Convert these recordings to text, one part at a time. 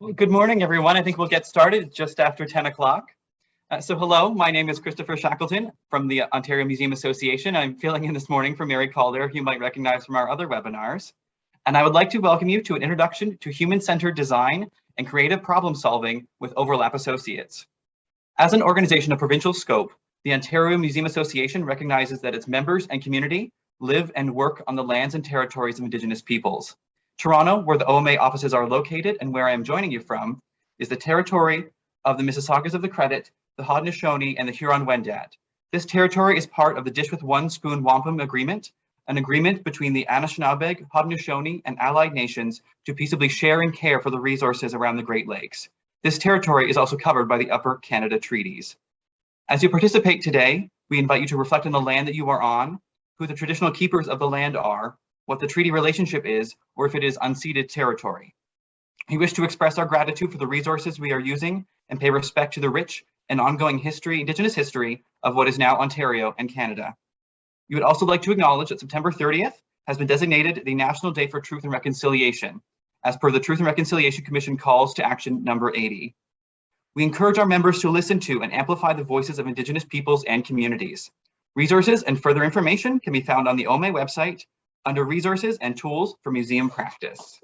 Well, good morning, everyone. I think we'll get started just after 10 o'clock. Hello, my name is Christopher Shackleton from the Ontario Museum Association. I'm filling in this morning for Mary Calder, who you might recognize from our other webinars. And I would like to welcome you to an introduction to human-centered design and creative problem solving with Overlap Associates. As an organization of provincial scope, the Ontario Museum Association recognizes that its members and community live and work on the lands and territories of Indigenous peoples. Toronto, where the OMA offices are located and where I am joining you from, is the territory of the Mississaugas of the Credit, the Haudenosaunee, and the Huron-Wendat. This territory is part of the Dish with One Spoon Wampum Agreement, an agreement between the Anishinaabe, Haudenosaunee, and allied nations to peaceably share and care for the resources around the Great Lakes. This territory is also covered by the Upper Canada Treaties. As you participate today, we invite you to reflect on the land that you are on, who the traditional keepers of the land are, what the treaty relationship is, or if it is unceded territory. We wish to express our gratitude for the resources we are using and pay respect to the rich and ongoing history, Indigenous history, of what is now Ontario and Canada. We would also like to acknowledge that September 30th has been designated the National Day for Truth and Reconciliation, as per the Truth and Reconciliation Commission Calls to Action number 80. We encourage our members to listen to and amplify the voices of Indigenous peoples and communities. Resources and further information can be found on the OMA website under Resources and Tools for Museum Practice.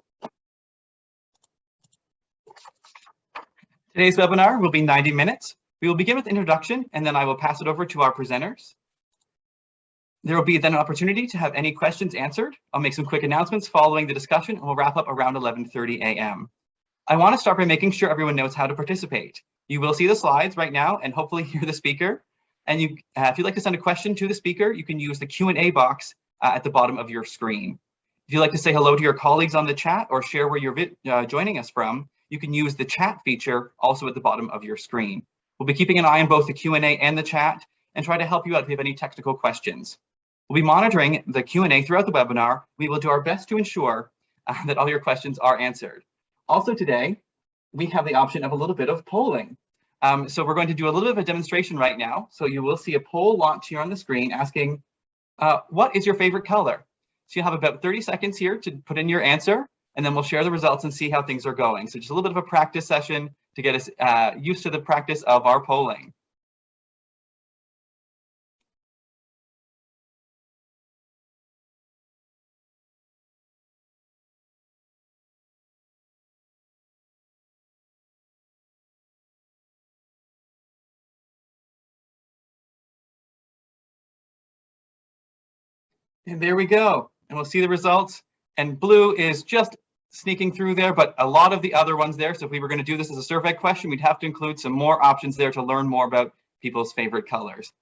Today's webinar will be 90 minutes. We will begin with introduction, and then I will pass it over to our presenters. There will be then an opportunity to have any questions answered. I'll make some quick announcements following the discussion, and we'll wrap up around 11:30 a.m. I want to start by making sure everyone knows how to participate. You will see the slides right now and hopefully hear the speaker. And if you'd like to send a question to the speaker, you can use the Q&A box at the bottom of your screen. If you'd like to say hello to your colleagues on the chat or share where you're joining us from, you can use the chat feature also at the bottom of your screen. We'll be keeping an eye on both the Q&A and the chat and try to help you out if you have any technical questions. We'll be monitoring the Q&A throughout the webinar. We will do our best to ensure that all your questions are answered. Also today, we have the option of a little bit of polling. So we're going to do a little bit of a demonstration right now. So you will see a poll launch here on the screen asking, what is your favorite color? So you'll have about 30 seconds here to put in your answer, and then we'll share the results and see how things are going. So just a little bit of a practice session to get us used to the practice of our polling. And there we go. And we'll see the results. And blue is just sneaking through there, but a lot of the other ones there. So if we were going to do this as a survey question, we'd have to include some more options there to learn more about people's favorite colors.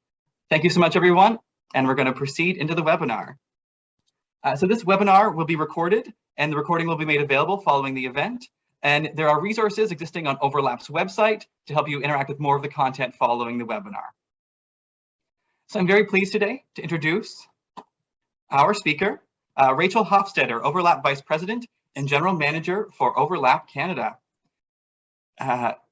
Thank you so much, everyone. And we're going to proceed into the webinar. So this webinar will be recorded, and the recording will be made available following the event. And there are resources existing on Overlap's website to help you interact with more of the content following the webinar. So I'm very pleased today to introduce our speaker, Rachel Hofstetter, Overlap Vice President and General Manager for Overlap Canada.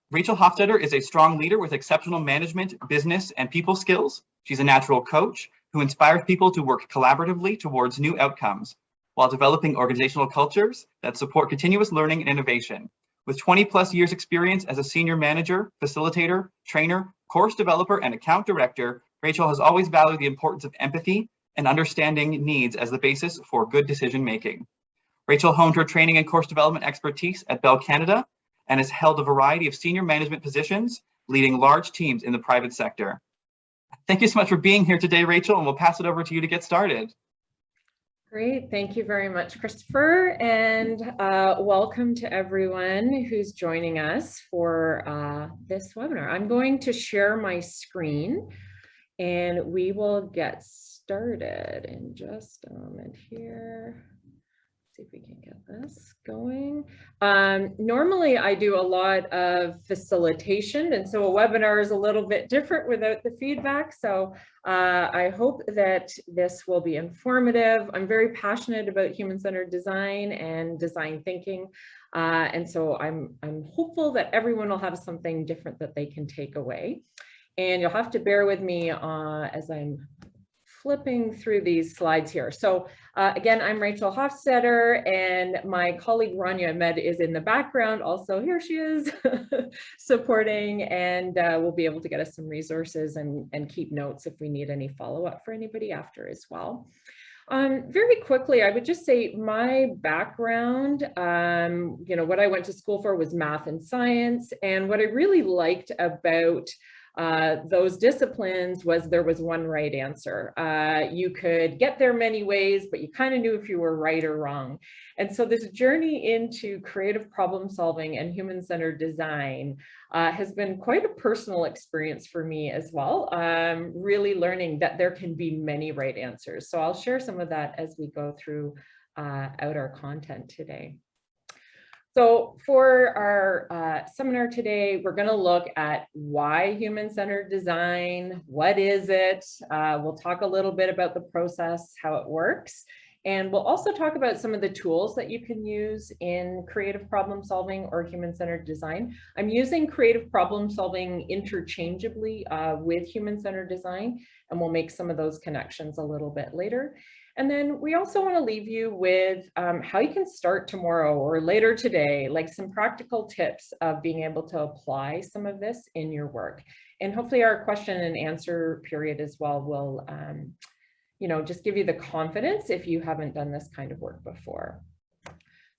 Rachel Hofstetter is a strong leader with exceptional management, business, and people skills. She's a natural coach who inspires people to work collaboratively towards new outcomes while developing organizational cultures that support continuous learning and innovation. With 20+ years experience as a senior manager, facilitator, trainer, course developer, and account director, Rachel has always valued the importance of empathy and understanding needs as the basis for good decision making. Rachel honed her training and course development expertise at Bell Canada and has held a variety of senior management positions, leading large teams in the private sector. Thank you so much for being here today, Rachel, and we'll pass it over to you to get started. Great, thank you very much, Christopher, and welcome to everyone who's joining us for this webinar. I'm going to share my screen and we will get started in just a moment here. See if we can get this going. Normally I do a lot of facilitation, and so a webinar is a little bit different without the feedback. So I hope that this will be informative. I'm very passionate about human-centered design and design thinking. And so I'm hopeful that everyone will have something different that they can take away. And you'll have to bear with me as I'm flipping through these slides here. So again, I'm Rachel Hofstetter, and my colleague Rania Ahmed is in the background. Also, here she is supporting, and we'll be able to get us some resources and keep notes if we need any follow-up for anybody after as well. Very quickly, I would just say my background, what I went to school for was math and science. And what I really liked about those disciplines was there was one right answer. You could get there many ways, but you kind of knew if you were right or wrong. And so this journey into creative problem solving and human-centered design has been quite a personal experience for me as well, really learning that there can be many right answers. So I'll share some of that as we go through out our content today. So for our seminar today, we're going to look at why human-centered design, what is it? We'll talk a little bit about the process, how it works. And we'll also talk about some of the tools that you can use in creative problem solving or human-centered design. I'm using creative problem solving interchangeably with human-centered design, and we'll make some of those connections a little bit later. And then we also want to leave you with how you can start tomorrow or later today, like some practical tips of being able to apply some of this in your work. And hopefully our question and answer period as well will just give you the confidence if you haven't done this kind of work before.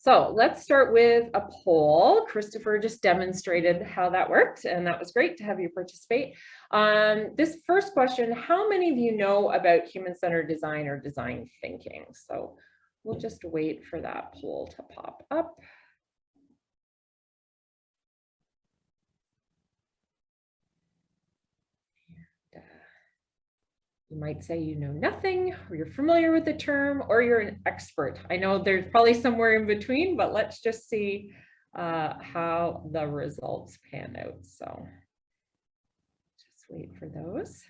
So let's start with a poll. Christopher just demonstrated how that worked, and that was great to have you participate. This first question, how many of you know about human-centered design or design thinking? So we'll just wait for that poll to pop up. You might say you know nothing, or you're familiar with the term, or you're an expert. I know there's probably somewhere in between, but let's just see how the results pan out. So just wait for those.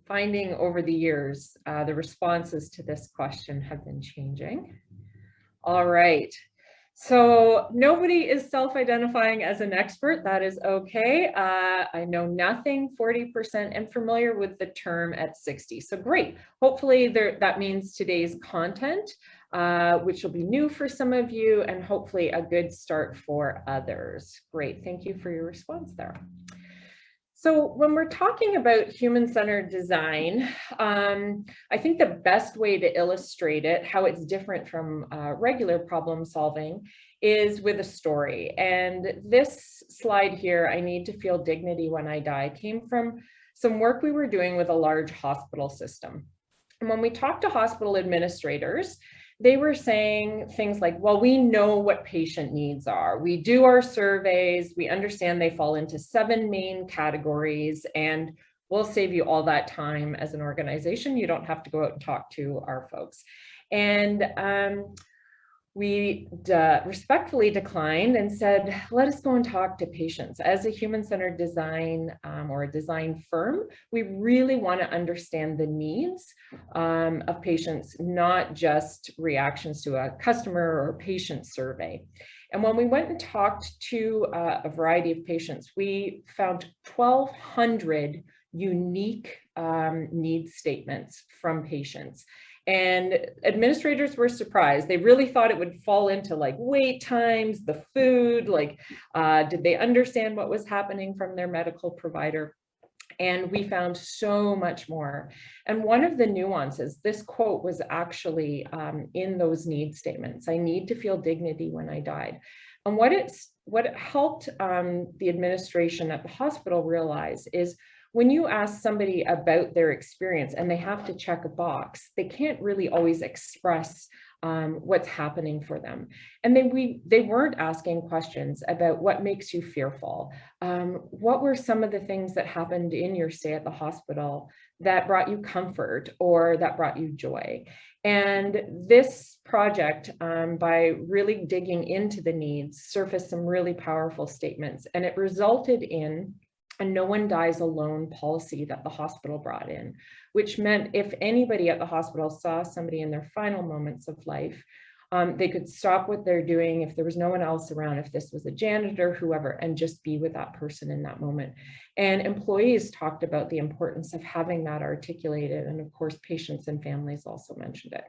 Finding over the years, the responses to this question have been changing. All right. So nobody is self-identifying as an expert. That is okay. I know nothing, 40%, and familiar with the term at 60. So great. Hopefully that means today's content, which will be new for some of you, and hopefully a good start for others. Great. Thank you for your response there. So when we're talking about human-centered design, I think the best way to illustrate it, how it's different from regular problem solving, is with a story. And this slide here, I need to feel dignity when I die, came from some work we were doing with a large hospital system. And when we talked to hospital administrators, they were saying things like, well, we know what patient needs are. We do our surveys. We understand they fall into 7 main categories, and we'll save you all that time as an organization. You don't have to go out and talk to our folks. And we respectfully declined and said, let us go and talk to patients. As a human-centered design or a design firm, we really want to understand the needs of patients, not just reactions to a customer or patient survey. And when we went and talked to a variety of patients, we found 1,200 unique needs statements from patients. And administrators were surprised. They really thought it would fall into like wait times, the food, like did they understand what was happening from their medical provider? And we found so much more. And one of the nuances, this quote was actually in those need statements. I need to feel dignity when I died. And what it helped the administration at the hospital realize is when you ask somebody about their experience and they have to check a box, they can't really always express what's happening for them. And they weren't asking questions about what makes you fearful. What were some of the things that happened in your stay at the hospital that brought you comfort or that brought you joy? And this project, by really digging into the needs, surfaced some really powerful statements, and it resulted in a no one dies alone policy that the hospital brought in, which meant if anybody at the hospital saw somebody in their final moments of life, They could stop what they're doing if there was no one else around, if this was a janitor, whoever, and just be with that person in that moment. And employees talked about the importance of having that articulated. And of course, patients and families also mentioned it.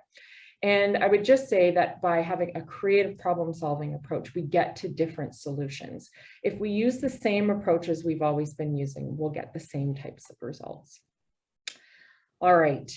And I would just say that by having a creative problem-solving approach, we get to different solutions. If we use the same approach as we've always been using, we'll get the same types of results. All right.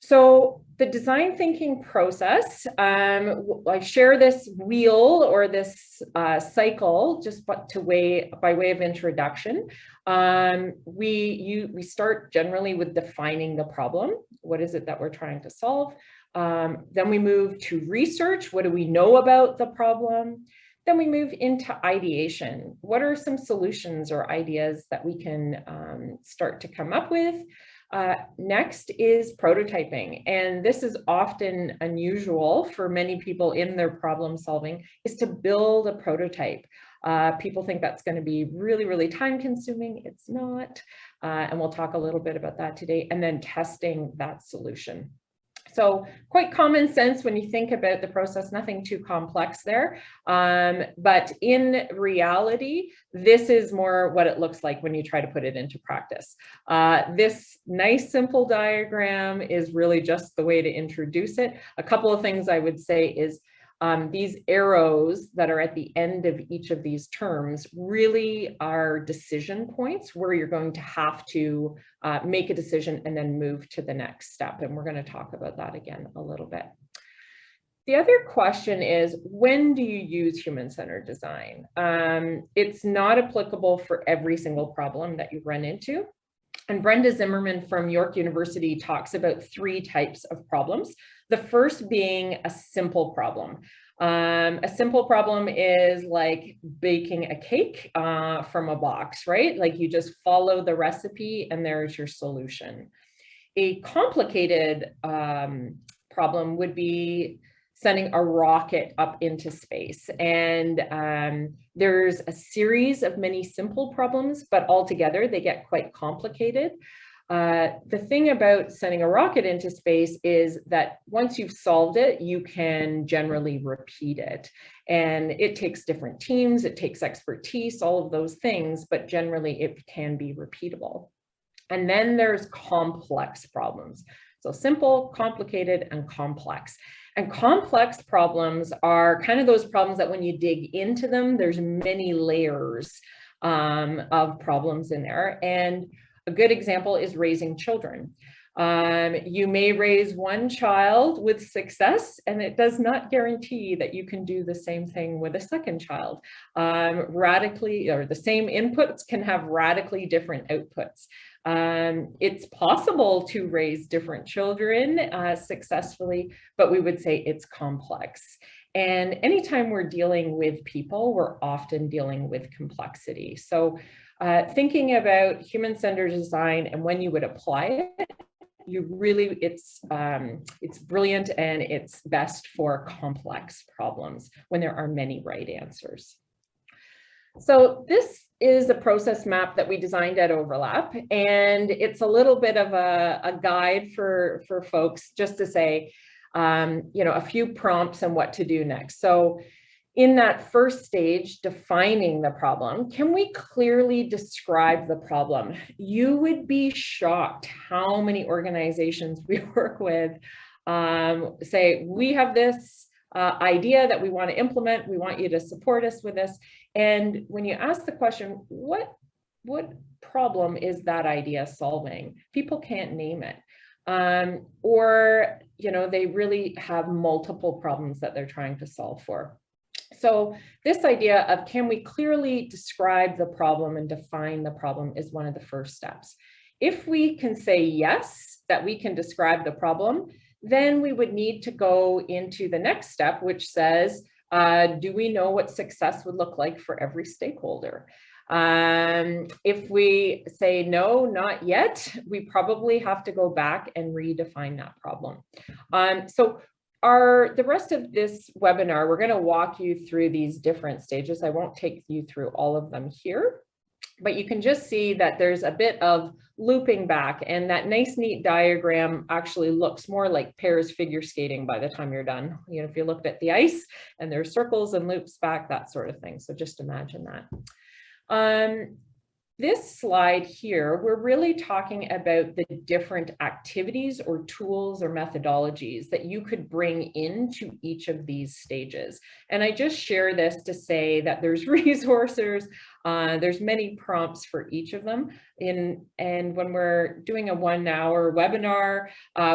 So the design thinking process, I share this wheel or this cycle just by way of introduction. We start generally with defining the problem. What is it that we're trying to solve? Then we move to research. What do we know about the problem? Then we move into ideation. What are some solutions or ideas that we can start to come up with? Next is prototyping. And this is often unusual for many people in their problem solving, is to build a prototype. People think that's going to be really, really time consuming. It's not. And we'll talk a little bit about that today. And then testing that solution. So quite common sense when you think about the process, nothing too complex there. But in reality, this is more what it looks like when you try to put it into practice. This nice simple diagram is really just the way to introduce it. A couple of things I would say is these arrows that are at the end of each of these terms really are decision points where you're going to have to make a decision and then move to the next step. And we're going to talk about that again a little bit. The other question is, when do you use human-centered design? It's not applicable for every single problem that you run into. And Brenda Zimmerman from York University talks about 3 types of problems. The first being a simple problem. A simple problem is like baking a cake from a box, right? Like you just follow the recipe and there's your solution. A complicated problem would be sending a rocket up into space. And there's a series of many simple problems, but altogether they get quite complicated. The thing about sending a rocket into space is that once you've solved it, you can generally repeat it. And it takes different teams, it takes expertise, all of those things, but generally it can be repeatable. And then there's complex problems. So simple, complicated, and complex. And complex problems are kind of those problems that when you dig into them, there's many layers of problems in there. And a good example is raising children. You may raise one child with success, and it does not guarantee that you can do the same thing with a second child. The same inputs can have radically different outputs. It's possible to raise different children successfully, but we would say it's complex. And anytime we're dealing with people, we're often dealing with complexity. So thinking about human-centered design and when you would apply it, it's brilliant and it's best for complex problems when there are many right answers. So this is a process map that we designed at Overlap, and it's a little bit of a guide for folks just to say, a few prompts and what to do next. So in that first stage, defining the problem, can we clearly describe the problem? You would be shocked how many organizations we work with say, we have this idea that we want to implement, we want you to support us with this. And when you ask the question, what problem is that idea solving? People can't name it. Or they really have multiple problems that they're trying to solve for. So this idea of can we clearly describe the problem and define the problem is one of the first steps. If we can say yes, that we can describe the problem, then we would need to go into the next step, which says, do we know what success would look like for every stakeholder? If we say no, not yet, we probably have to go back and redefine that problem. The rest of this webinar, we're going to walk you through these different stages. I won't take you through all of them here, but you can just see that there's a bit of looping back, and that nice neat diagram actually looks more like pairs figure skating by the time you're done. You know, if you looked at the ice and there's circles and loops back, that sort of thing. So just imagine that. This slide here, we're really talking about the different activities or tools or methodologies that you could bring into each of these stages. And I just share this to say that there's resources, there's many prompts for each of them. And when we're doing a 1 hour webinar,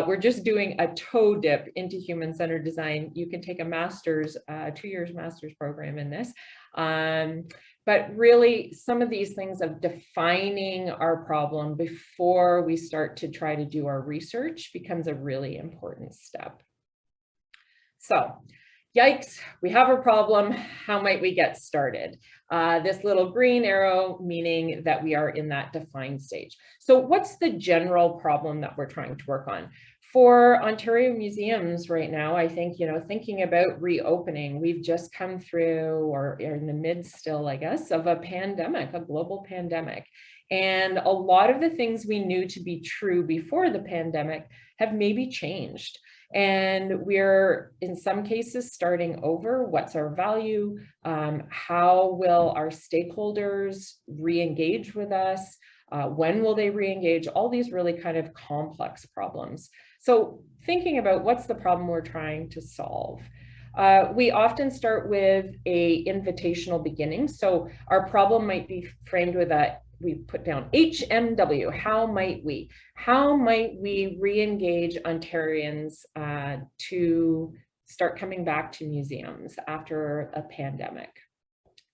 we're just doing a toe dip into human-centered design. You can take a master's, 2 years master's program in this. But really, some of these things of defining our problem before we start to try to do our research becomes a really important step. So, yikes, we have a problem. How might we get started? This little green arrow meaning that we are in that define stage. So what's the general problem that we're trying to work on? For Ontario museums right now, I think, you know, thinking about reopening, we've just come through, or in the midst still, I guess, of a pandemic, a global pandemic. And a lot of the things we knew to be true before the pandemic have maybe changed. And we're, in some cases, starting over. What's our value? How will our stakeholders re-engage with us? When will they re-engage? All these really kind of complex problems. So thinking about what's the problem we're trying to solve. We often start with a invitational beginning. So our problem might be framed with a, we put down HMW, how might we? How might we re-engage Ontarians to start coming back to museums after a pandemic,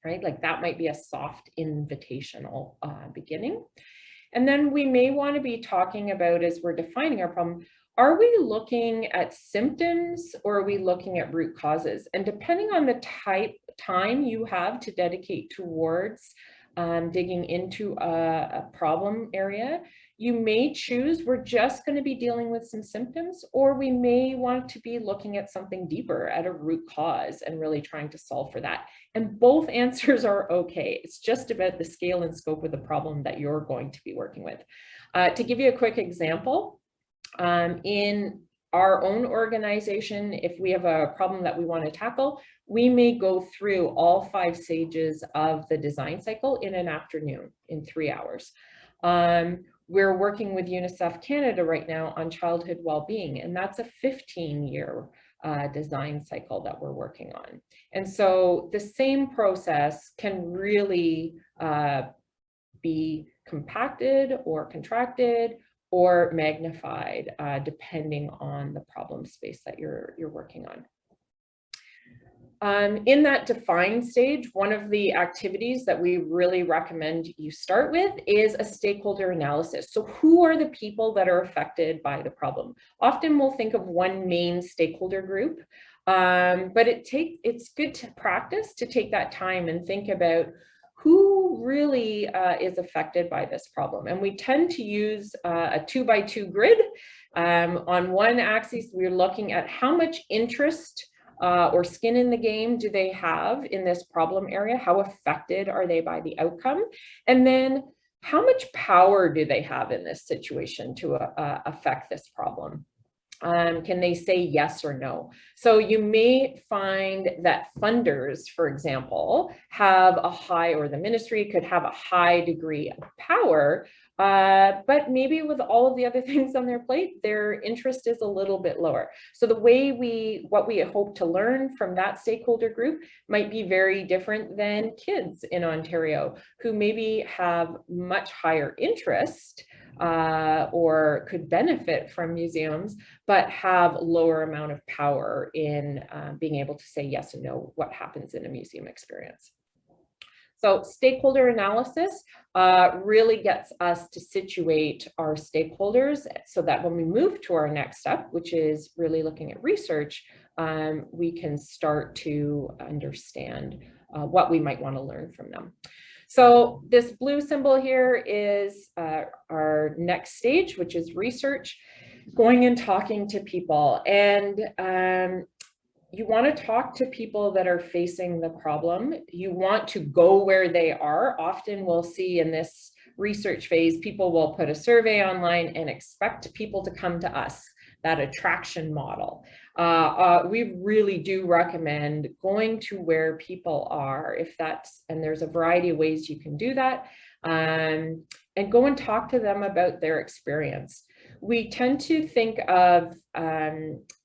right? Like that might be a soft invitational beginning. And then we may want to be talking about, as we're defining our problem, are we looking at symptoms or are we looking at root causes? And depending on the time you have to dedicate towards digging into a problem area, you may choose we're just going to be dealing with some symptoms, or we may want to be looking at something deeper, at a root cause, and really trying to solve for that. And both answers are okay. It's just about the scale and scope of the problem that you're going to be working with. To give you a quick example, in our own organization, if we have a problem that we want to tackle, we may go through all 5 stages of the design cycle in an afternoon, in 3 hours. We're working with UNICEF Canada right now on childhood well-being, and that's a 15-year design cycle that we're working on. And so the same process can really be compacted or contracted or magnified, depending on the problem space that you're working on. In that define stage, one of the activities that we really recommend you start with is a stakeholder analysis. So who are the people that are affected by the problem? Often we'll think of one main stakeholder group, but it's good to practice to take that time and think about who really is affected by this problem. And we tend to use a 2x2 grid. On one axis, we're looking at how much interest or skin in the game do they have in this problem area? How affected are they by the outcome? And then how much power do they have in this situation to affect this problem? Can they say yes or no? So you may find that funders, for example, have a high, or the ministry could have a high degree of power, but maybe with all of the other things on their plate, their interest is a little bit lower. So the way what we hope to learn from that stakeholder group might be very different than kids in Ontario who maybe have much higher interest or could benefit from museums, but have lower amount of power in being able to say yes and no what happens in a museum experience. So stakeholder analysis really gets us to situate our stakeholders so that when we move to our next step, which is really looking at research, we can start to understand what we might want to learn from them. So this blue symbol here is our next stage, which is research, going and talking to people. And you want to talk to people that are facing the problem. You want to go where they are. Often we'll see in this research phase, people will put a survey online and expect people to come to us, that attraction model. We really do recommend going to where people are, if that's, and there's a variety of ways you can do that, and go and talk to them about their experience. We tend to think of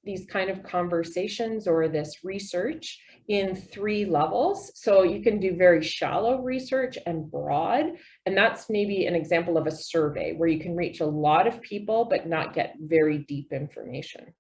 these kind of conversations or this research in 3 levels. So you can do very shallow research and broad, and that's maybe an example of a survey where you can reach a lot of people but not get very deep information.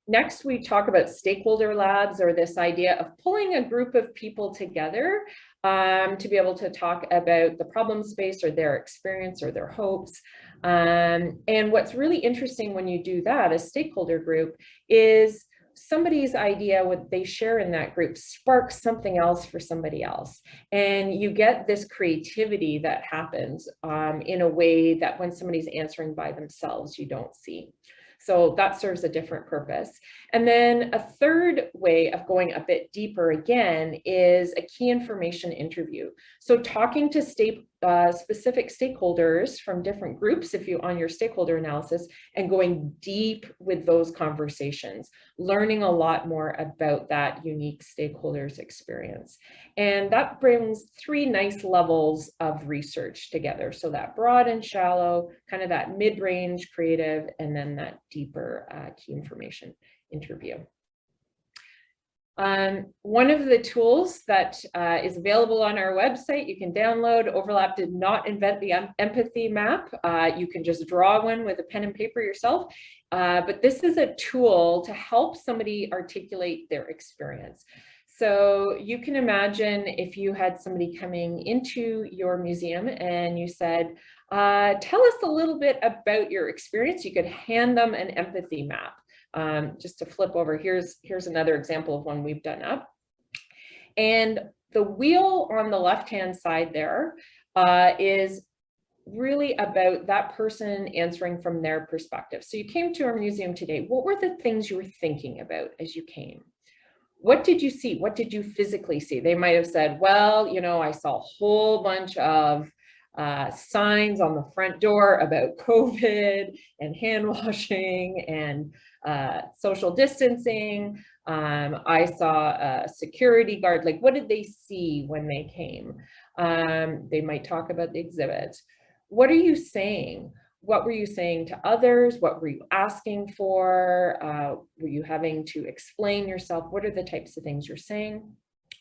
Next, we talk about stakeholder labs, or this idea of pulling a group of people together to be able to talk about the problem space or their experience or their hopes. And what's really interesting when you do that, a stakeholder group, is somebody's idea, what they share in that group, sparks something else for somebody else. And you get this creativity that happens in a way that when somebody's answering by themselves, you don't see. So that serves a different purpose. And then a third way of going a bit deeper again is a key information interview. So talking to specific stakeholders from different groups, if you on your stakeholder analysis, and going deep with those conversations, learning a lot more about that unique stakeholder's experience. And that brings 3 nice levels of research together. So that broad and shallow, kind of that mid-range creative, and then that deeper key information interview. One of the tools that is available on our website, you can download. Overlap did not invent the empathy map. You can just draw one with a pen and paper yourself. But this is a tool to help somebody articulate their experience. So you can imagine if you had somebody coming into your museum and you said, tell us a little bit about your experience. You could hand them an empathy map. Just to flip over, here's another example of one we've done up. And the wheel on the left-hand side there is really about that person answering from their perspective. So you came to our museum today. What were the things you were thinking about as you came? What did you see? What did you physically see? They might have said, well, you know, I saw a whole bunch of signs on the front door about COVID and hand washing and social distancing. I saw a security guard. Like, what did they see when they came? They might talk about the exhibit. What are you saying? What were you saying to others? What were you asking for? Were you having to explain yourself? What are the types of things you're saying?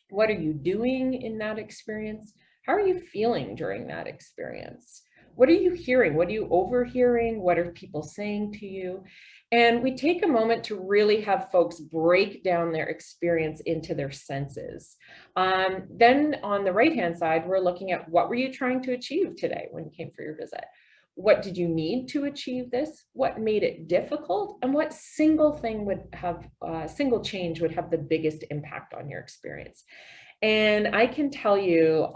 What are you doing in that experience? How are you feeling during that experience? What are you hearing? What are you overhearing? What are people saying to you? And we take a moment to really have folks break down their experience into their senses. Then on the right-hand side, we're looking at what were you trying to achieve today when you came for your visit? What did you need to achieve this? What made it difficult? And what single thing would have, single change would have the biggest impact on your experience? And I can tell you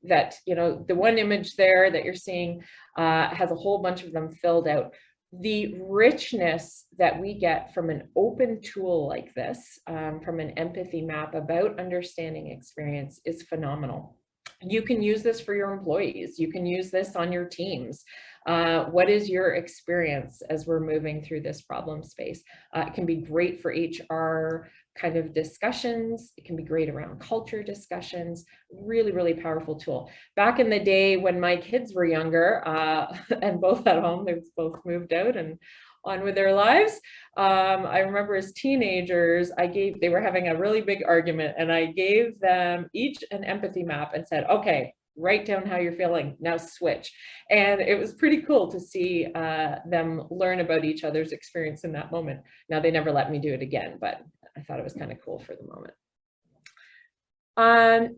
that, you know, the one image there that you're seeing has a whole bunch of them filled out. The richness that we get from an open tool like this, from an empathy map about understanding experience, is phenomenal. You can use this for your employees. You can use this on your teams. What is your experience as we're moving through this problem space? It can be great for HR kind of discussions. It can be great around culture discussions. Really, really powerful tool. Back in the day when my kids were younger and both at home, they've both moved out and on with their lives. I remember as teenagers, they were having a really big argument, and I gave them each an empathy map and said, okay, write down how you're feeling, now switch. And it was pretty cool to see them learn about each other's experience in that moment. Now, they never let me do it again, but I thought it was kind of cool for the moment.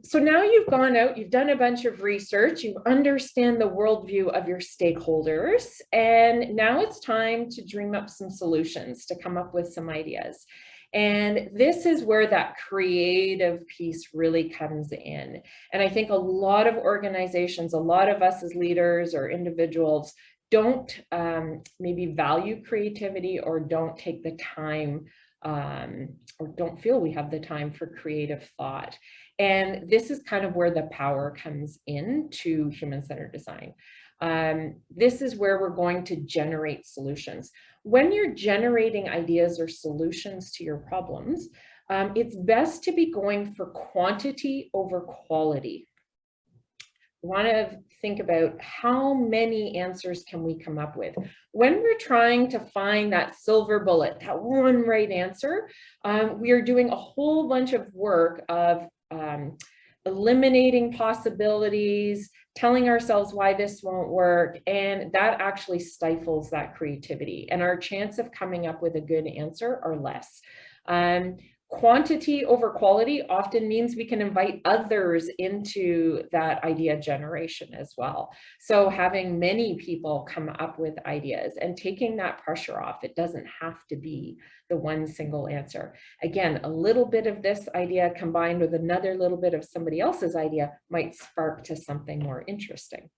So now you've gone out, you've done a bunch of research, you understand the worldview of your stakeholders, and now it's time to dream up some solutions, to come up with some ideas. And this is where that creative piece really comes in. And I think a lot of organizations, a lot of us as leaders or individuals don't maybe value creativity or don't take the time or don't feel we have the time for creative thought. And this is kind of where the power comes into human-centered design. This is where we're going to generate solutions. When you're generating ideas or solutions to your problems, it's best to be going for quantity over quality. We want to think about how many answers can we come up with. When we're trying to find that silver bullet, that one right answer, we are doing a whole bunch of work of eliminating possibilities, telling ourselves why this won't work, and that actually stifles that creativity, and our chance of coming up with a good answer are less. Quantity over quality often means we can invite others into that idea generation as well. So having many people come up with ideas and taking that pressure off, it doesn't have to be the one single answer. Again, a little bit of this idea combined with another little bit of somebody else's idea might spark to something more interesting.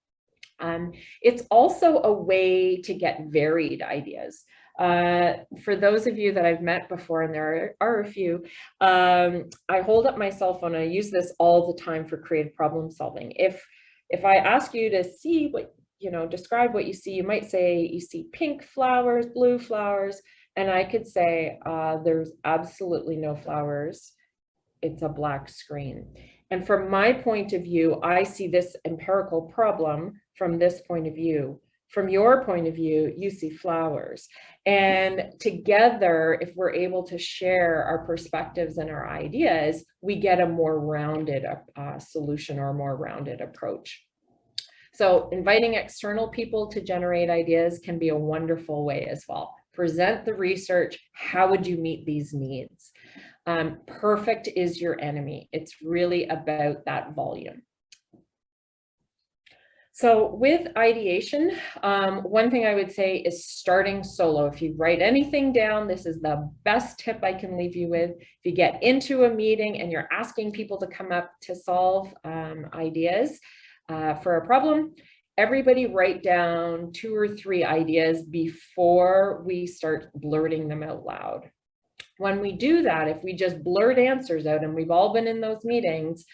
It's also a way to get varied ideas. For those of you that I've met before, and there are a few, I hold up my cell phone. I use this all the time for creative problem solving. If I ask you to see what, describe what you see, you might say you see pink flowers, blue flowers, and I could say there's absolutely no flowers. It's a black screen. And from my point of view, I see this empirical problem from this point of view. From your point of view, you see flowers. And together, if we're able to share our perspectives and our ideas, we get a more rounded solution or a more rounded approach. So inviting external people to generate ideas can be a wonderful way as well. Present the research. How would you meet these needs? Perfect is your enemy. It's really about that volume. So with ideation, one thing I would say is starting solo. If you write anything down, this is the best tip I can leave you with. If you get into a meeting and you're asking people to come up to solve ideas for a problem, everybody write down 2 or 3 ideas before we start blurting them out loud. When we do that, if we just blurt answers out, and we've all been in those meetings,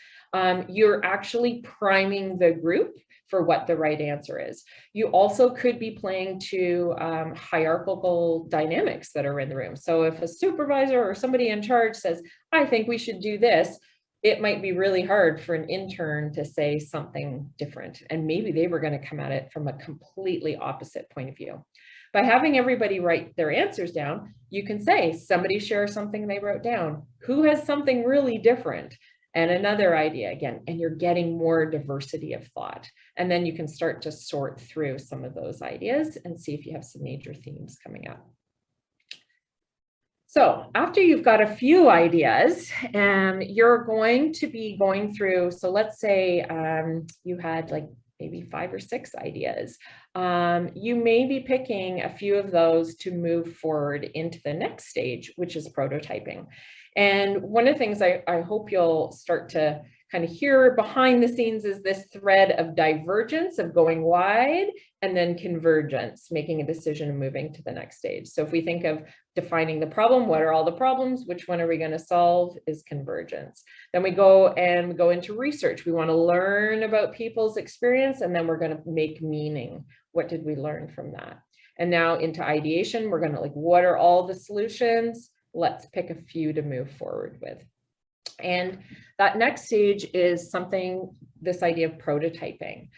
you're actually priming the group for what the right answer is. You also could be playing to hierarchical dynamics that are in the room. So if a supervisor or somebody in charge says, I think we should do this, it might be really hard for an intern to say something different. And maybe they were going to come at it from a completely opposite point of view. By having everybody write their answers down, you can say, somebody share something they wrote down. Who has something really different? And another idea again, and you're getting more diversity of thought. And then you can start to sort through some of those ideas and see if you have some major themes coming up. So after you've got a few ideas, you're going to be going through, so let's say you had like maybe 5 or 6 ideas. You may be picking a few of those to move forward into the next stage, which is prototyping. And one of the things I hope you'll start to kind of hear behind the scenes is this thread of divergence, of going wide, and then convergence, making a decision and moving to the next stage. So if we think of defining the problem, what are all the problems? Which one are we going to solve? Is convergence. Then we go into research. We want to learn about people's experience, and then we're going to make meaning. What did we learn from that? And now into ideation, we're going to what are all the solutions? Let's pick a few to move forward with. And that next stage is this idea of prototyping.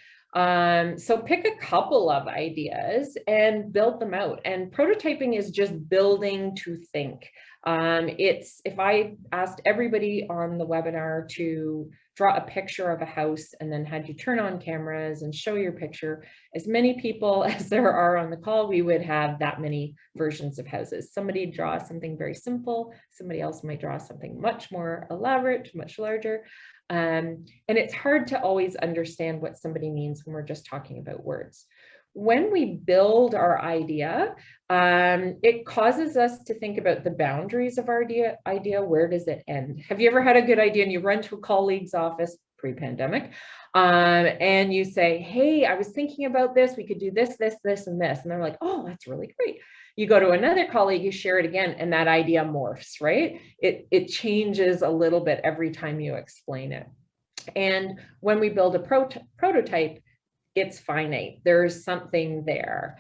So pick a couple of ideas and build them out. And prototyping is just building to think. If I asked everybody on the webinar to draw a picture of a house and then had you turn on cameras and show your picture, as many people as there are on the call, we would have that many versions of houses. Somebody draw something very simple. Somebody else might draw something much more elaborate, much larger. And it's hard to always understand what somebody means when we're just talking about words. When we build our idea, it causes us to think about the boundaries of our idea. Where does it end? Have you ever had a good idea and you run to a colleague's office, pre-pandemic, and you say, hey, I was thinking about this, we could do this, this, this, and this. And they're like, oh, that's really great. You go to another colleague, you share it again, and that idea morphs, right? It changes a little bit every time you explain it. And when we build a prototype, it's finite. There's something there.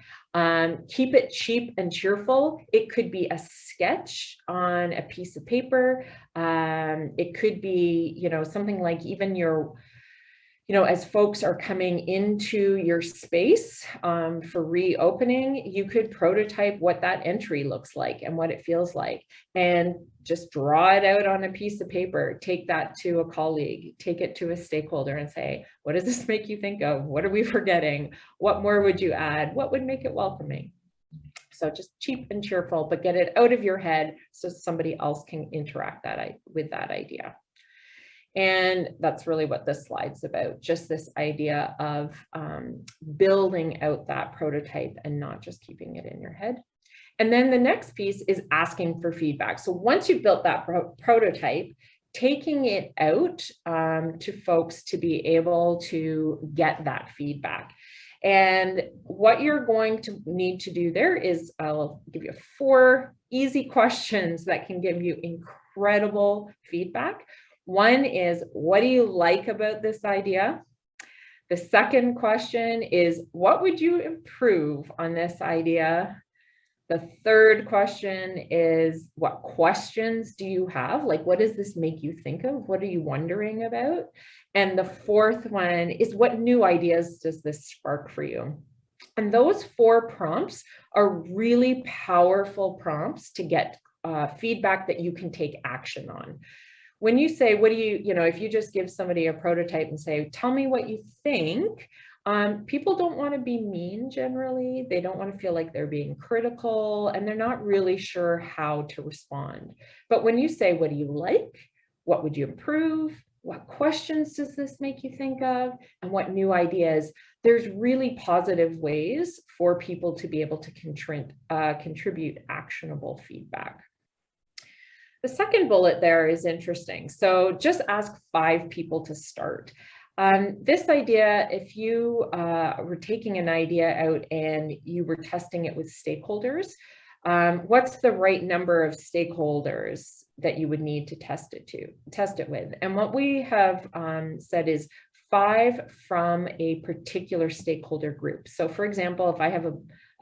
Keep it cheap and cheerful. It could be a sketch on a piece of paper. It could be, you know, something like even your, you know, as folks are coming into your space for reopening, you could prototype what that entry looks like and what it feels like, and just draw it out on a piece of paper, take that to a colleague, take it to a stakeholder and say, what does this make you think of? What are we forgetting? What more would you add? What would make it welcoming? So just cheap and cheerful, but get it out of your head so somebody else can interact with that idea. And that's really what this slide's about, just this idea of building out that prototype and not just keeping it in your head. And then the next piece is asking for feedback. So once you've built that prototype, taking it out to folks to be able to get that feedback. And what you're going to need to do there is, I'll give you 4 easy questions that can give you incredible feedback. One is, what do you like about this idea? The second question is, what would you improve on this idea? The third question is, what questions do you have? Like, what does this make you think of? What are you wondering about? And the fourth one is, what new ideas does this spark for you? And those 4 prompts are really powerful prompts to get feedback that you can take action on. When you say, what do you know, if you just give somebody a prototype and say, tell me what you think, people don't want to be mean generally. They don't want to feel like they're being critical, and they're not really sure how to respond. But when you say, what do you like? What would you improve? What questions does this make you think of? And what new ideas? There's really positive ways for people to be able to contribute actionable feedback. The second bullet there is interesting. So just ask 5 people to start. This idea, if you were taking an idea out and you were testing it with stakeholders, what's the right number of stakeholders that you would need to test it with? And what we have said is 5 from a particular stakeholder group. So for example, if I have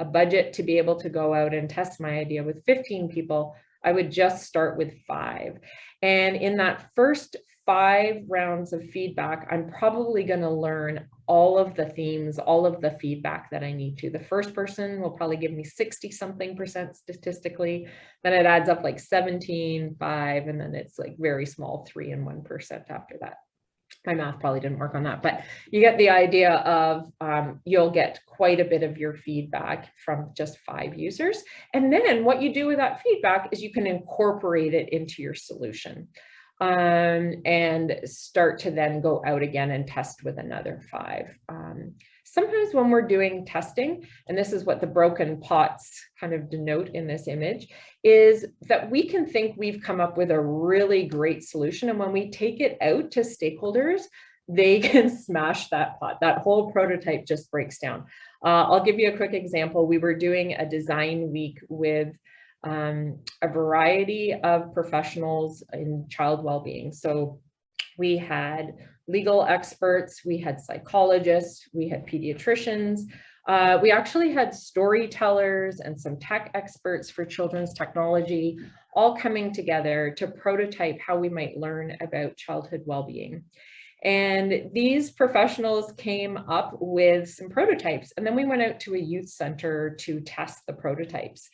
a budget to be able to go out and test my idea with 15 people, I would just start with 5. And in that first 5 rounds of feedback, I'm probably going to learn all of the themes, all of the feedback that I need to. The first person will probably give me 60-something% statistically. Then it adds up like 17, 5, and then it's like very small 3 and 1% after that. My math probably didn't work on that, but you get the idea of you'll get quite a bit of your feedback from just 5 users. And then what you do with that feedback is you can incorporate it into your solution and start to then go out again and test with another 5. Sometimes when we're doing testing, and this is what the broken pots kind of denote in this image, is that we can think we've come up with a really great solution. And when we take it out to stakeholders, they can smash that pot. That whole prototype just breaks down. I'll give you a quick example. We were doing a design week with a variety of professionals in child well-being. So we had legal experts, we had psychologists, we had pediatricians, we actually had storytellers and some tech experts for children's technology, all coming together to prototype how we might learn about childhood well-being. And these professionals came up with some prototypes, and then we went out to a youth center to test the prototypes.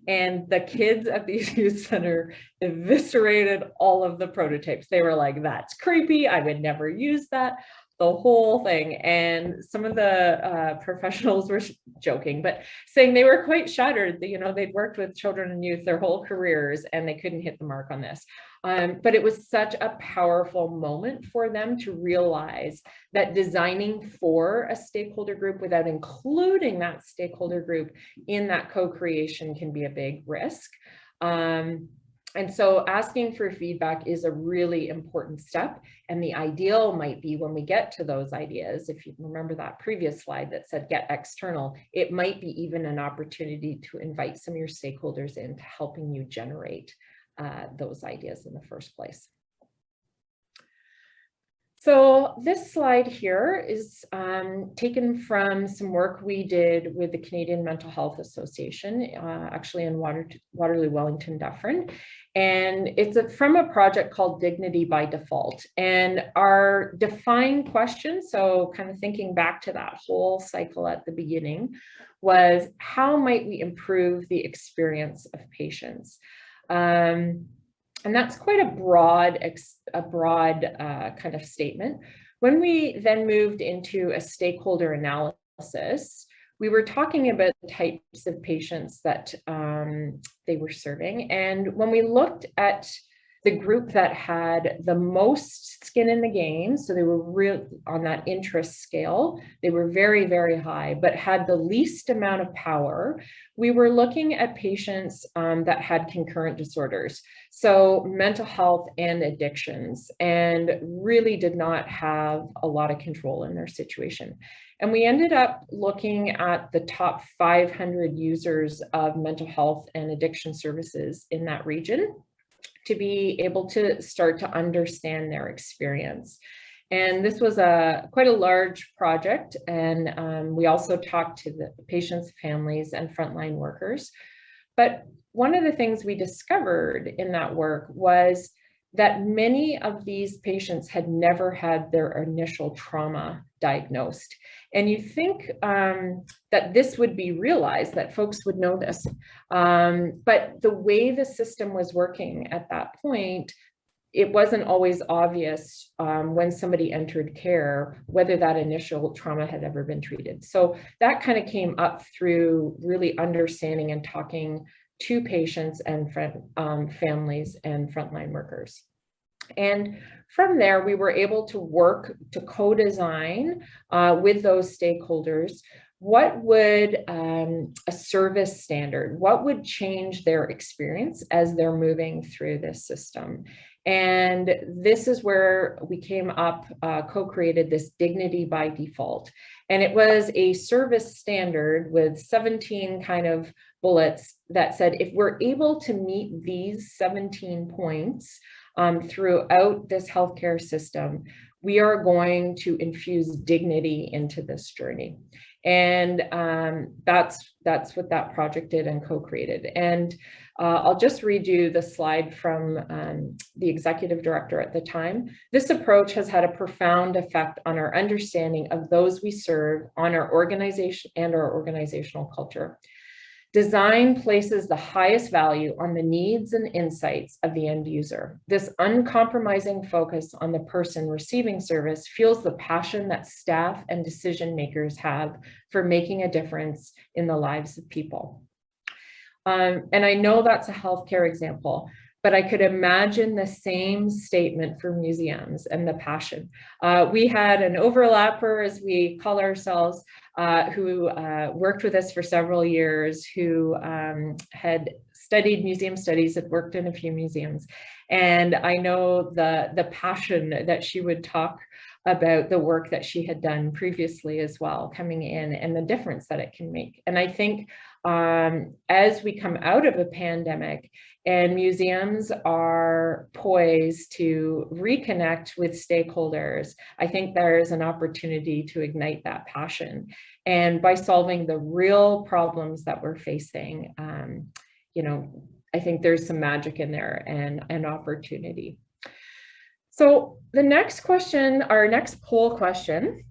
And the kids at the youth center eviscerated all of the prototypes. They were like, that's creepy, I would never use that, the whole thing. And some of the professionals were joking, but saying they were quite shattered. You know, they'd worked with children and youth their whole careers and they couldn't hit the mark on this. But it was such a powerful moment for them to realize that designing for a stakeholder group without including that stakeholder group in that co-creation can be a big risk. And And so asking for feedback is a really important step. And the ideal might be when we get to those ideas, if you remember that previous slide that said get external, it might be even an opportunity to invite some of your stakeholders into helping you generate those ideas in the first place. So this slide here is taken from some work we did with the Canadian Mental Health Association, actually in Waterloo, Wellington, Dufferin. And it's from a project called Dignity by Default. And our defined question, so kind of thinking back to that whole cycle at the beginning, was how might we improve the experience of patients? And that's quite a broad kind of statement. When we then moved into a stakeholder analysis, we were talking about the types of patients that they were serving. And when we looked at the group that had the most skin in the game, so they were real on that interest scale, they were very, very high, but had the least amount of power, we were looking at patients that had concurrent disorders, so mental health and addictions, and really did not have a lot of control in their situation. And we ended up looking at the top 500 users of mental health and addiction services in that region, to be able to start to understand their experience. And this was quite a large project. And we also talked to the patients, families, and frontline workers. But one of the things we discovered in that work was that many of these patients had never had their initial trauma diagnosed. And you think that this would be realized, that folks would know this. But the way the system was working at that point, it wasn't always obvious when somebody entered care, whether that initial trauma had ever been treated. So that kind of came up through really understanding and talking to patients and families and frontline workers. And from there, we were able to work to co-design with those stakeholders. What would a service standard, what would change their experience as they're moving through this system? And this is where we came up, co-created this Dignity by Default. And it was a service standard with 17 kind of bullets that said, if we're able to meet these 17 points throughout this healthcare system, we are going to infuse dignity into this journey. And that's what that project did and co-created. And I'll just read you the slide from the executive director at the time. This approach has had a profound effect on our understanding of those we serve, on our organization and our organizational culture. Design places the highest value on the needs and insights of the end user. This uncompromising focus on the person receiving service fuels the passion that staff and decision makers have for making a difference in the lives of people. And I know that's a healthcare example, but I could imagine the same statement for museums and the passion. We had an overlapper, as we call ourselves, who worked with us for several years, who had studied museum studies, had worked in a few museums. And I know the passion that she would talk about the work that she had done previously as well, coming in, and the difference that it can make. And I think as we come out of a pandemic and museums are poised to reconnect with stakeholders, I think there is an opportunity to ignite that passion. And by solving the real problems that we're facing, you know, I think there's some magic in there and an opportunity. So the next question, our next poll question,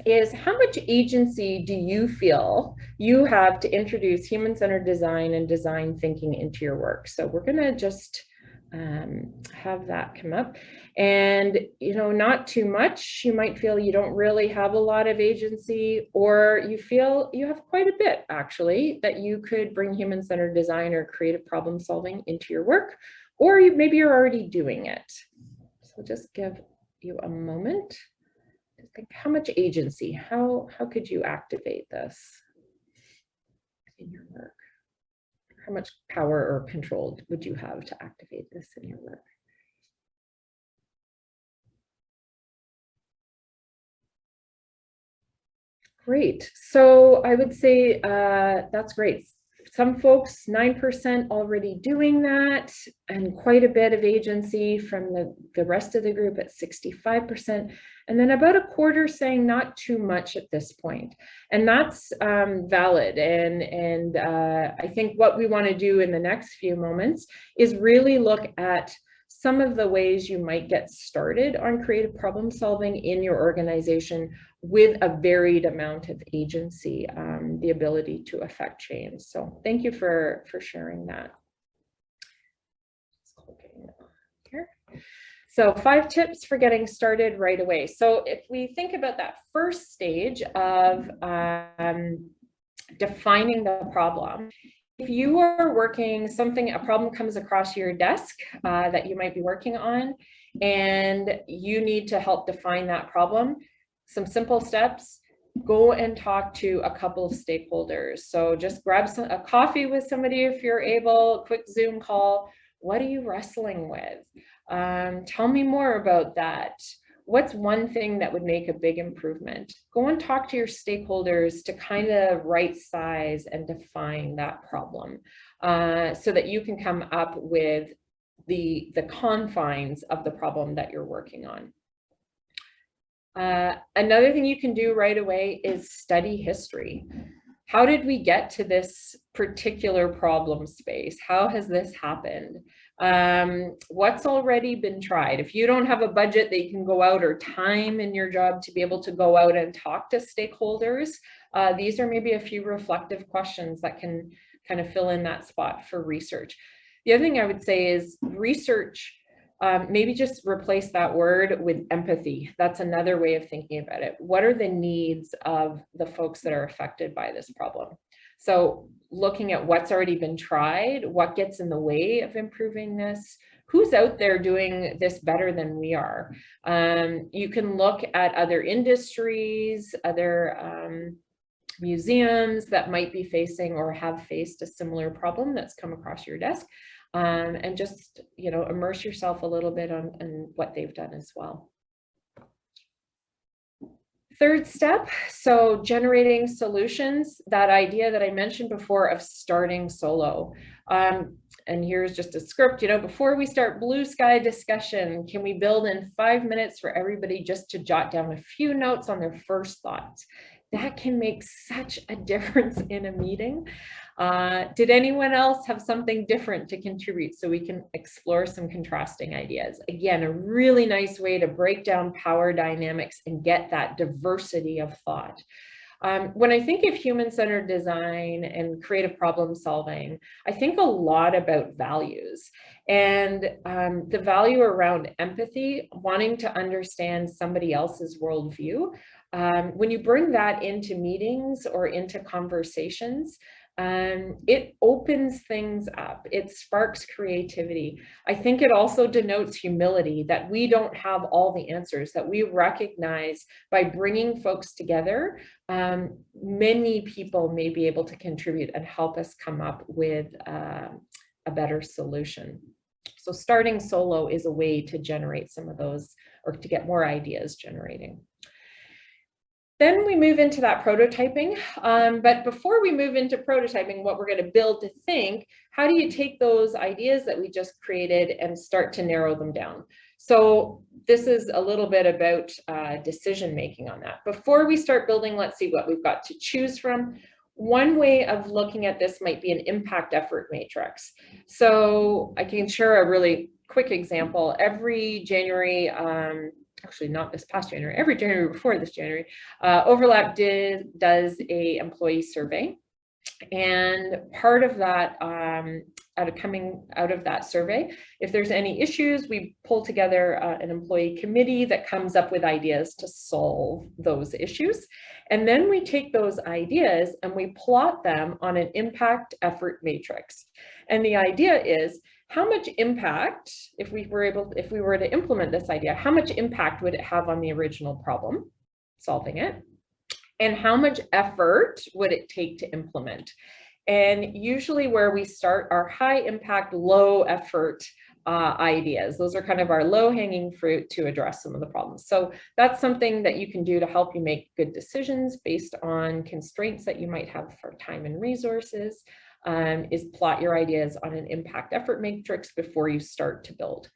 is how much agency do you feel you have to introduce human-centered design and design thinking into your work? So we're going to just have that come up. And, you know, not too much. You might feel you don't really have a lot of agency, or you feel you have quite a bit, actually, that you could bring human-centered design or creative problem solving into your work, or maybe you're already doing it. So just give you a moment to think, how much agency, how could you activate this in your work? How much power or control would you have to activate this in your work? Great. So I would say that's great. Some folks, 9% already doing that, and quite a bit of agency from the rest of the group at 65%. And then about a quarter saying not too much at this point. And that's valid. And I think what we want to do in the next few moments is really look at some of the ways you might get started on creative problem solving in your organization with a varied amount of agency, the ability to affect change. So thank you for sharing that. Here. So 5 tips for getting started right away. So if we think about that first stage of defining the problem, if you are working a problem comes across your desk that you might be working on, and you need to help define that problem, some simple steps: go and talk to a couple of stakeholders. So just grab a coffee with somebody if you're able, quick Zoom call. What are you wrestling with? Tell me more about that. What's one thing that would make a big improvement? Go and talk to your stakeholders to kind of right size and define that problem so that you can come up with the confines of the problem that you're working on. Another thing you can do right away is study history. How did we get to this particular problem space? How has this happened? What's already been tried? If you don't have a budget that you can go out, or time in your job to be able to go out and talk to stakeholders, these are maybe a few reflective questions that can kind of fill in that spot for research. The other thing I would say is research. Maybe just replace that word with empathy. That's another way of thinking about it. What are the needs of the folks that are affected by this problem? So looking at what's already been tried, what gets in the way of improving this, who's out there doing this better than we are. You can look at other industries, other museums that might be facing or have faced a similar problem that's come across your desk. And just, immerse yourself a little bit on what they've done as well. Third step, so generating solutions, that idea that I mentioned before of starting solo. And here's just a script, before we start blue sky discussion, can we build in 5 minutes for everybody just to jot down a few notes on their first thoughts? That can make such a difference in a meeting. Did anyone else have something different to contribute so we can explore some contrasting ideas? Again, a really nice way to break down power dynamics and get that diversity of thought. When I think of human-centered design and creative problem solving, I think a lot about values, and the value around empathy, wanting to understand somebody else's worldview. When you bring that into meetings or into conversations, it opens things up. It sparks creativity. I think it also denotes humility, that we don't have all the answers, that we recognize by bringing folks together, many people may be able to contribute and help us come up with a better solution. So starting solo is a way to generate some of those, or to get more ideas generating. Then we move into that prototyping. But before we move into prototyping, what we're going to build to think, how do you take those ideas that we just created and start to narrow them down? So this is a little bit about decision making on that. Before we start building, let's see what we've got to choose from. One way of looking at this might be an impact effort matrix. So I can share a really quick example. Every January, actually not this past January, every January before this January, Overlap does a employee survey. And part of that, coming out of that survey, if there's any issues, we pull together an employee committee that comes up with ideas to solve those issues. And then we take those ideas and we plot them on an impact effort matrix. And the idea is, how much impact, if we were to implement this idea, how much impact would it have on the original problem, solving it? And how much effort would it take to implement? And usually where we start are high impact, low effort ideas. Those are kind of our low hanging fruit to address some of the problems. So that's something that you can do to help you make good decisions based on constraints that you might have for time and resources, is plot your ideas on an impact effort matrix before you start to build.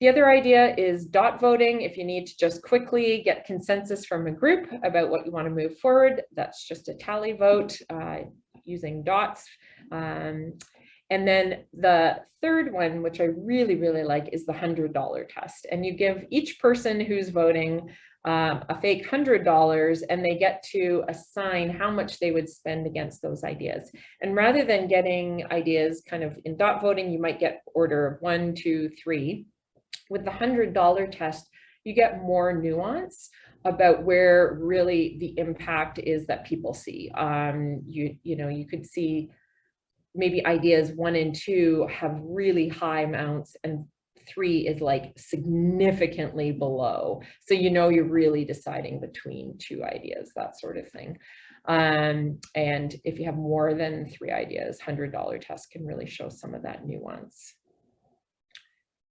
The other idea is dot voting. If you need to just quickly get consensus from a group about what you want to move forward, that's just a tally vote using dots. And then the third one, which I really, really like, is the $100 test. And you give each person who's voting a fake $100, and they get to assign how much they would spend against those ideas. And rather than getting ideas kind of in dot voting, you might get order of 1, 2, 3. With the $100 test, you get more nuance about where really the impact is that people see. You know, you could see maybe ideas 1 and 2 have really high amounts, and 3 is like significantly below. So you know you're really deciding between 2 ideas, that sort of thing. And if you have more than 3 ideas, $100 test can really show some of that nuance.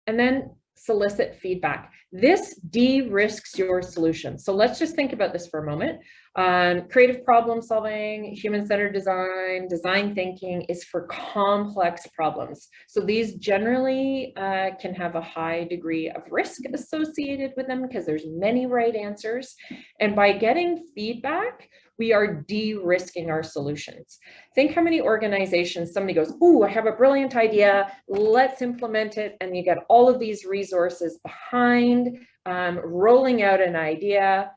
And then solicit feedback. This de-risks your solution. So let's just think about this for a moment. Creative problem solving, human-centered design, design thinking is for complex problems. So these generally can have a high degree of risk associated with them because there's many right answers. And by getting feedback, we are de-risking our solutions. Think how many organizations somebody goes, ooh, I have a brilliant idea, let's implement it. And you get all of these resources behind rolling out an idea.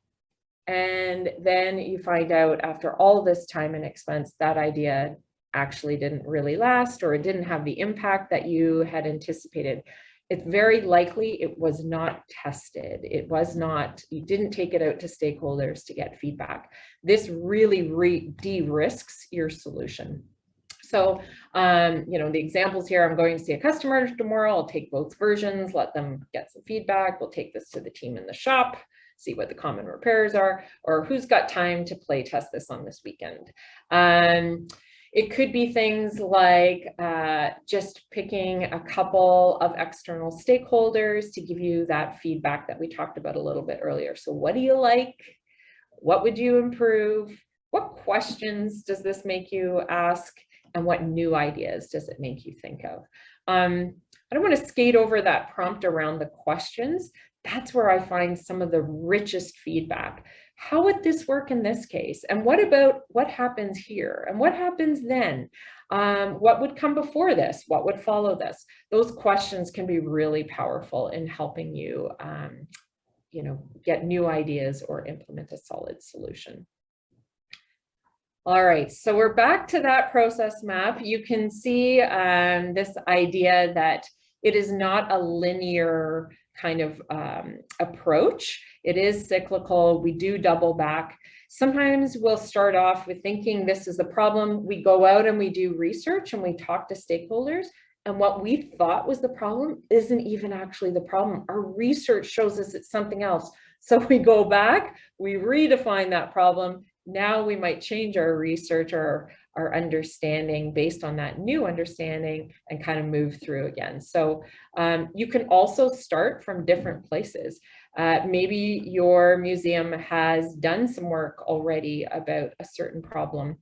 And then you find out after all this time and expense, that idea actually didn't really last, or it didn't have the impact that you had anticipated. It's very likely it was not tested. It was not, you didn't take it out to stakeholders to get feedback. This really de-risks your solution. So, you know, the examples here, I'm going to see a customer tomorrow. I'll take both versions, let them get some feedback. We'll take this to the team in the shop, see what the common repairs are, or who's got time to play test this on this weekend. It could be things like just picking a couple of external stakeholders to give you that feedback that we talked about a little bit earlier. So what do you like? What would you improve? What questions does this make you ask? And what new ideas does it make you think of? I don't want to skate over that prompt around the questions. That's where I find some of the richest feedback. How would this work in this case? And what about what happens here? And what happens then? What would come before this? What would follow this? Those questions can be really powerful in helping you, you know, get new ideas or implement a solid solution. All right, so we're back to that process map. You can see this idea that it is not a linear kind of approach. It is cyclical. We do double back. Sometimes we'll start off with thinking this is the problem. We go out and we do research and we talk to stakeholders. And what we thought was the problem isn't even actually the problem. Our research shows us it's something else. So we go back, we redefine that problem. Now we might change our research or our understanding based on that new understanding and kind of move through again. So you can also start from different places. Maybe your museum has done some work already about a certain problem.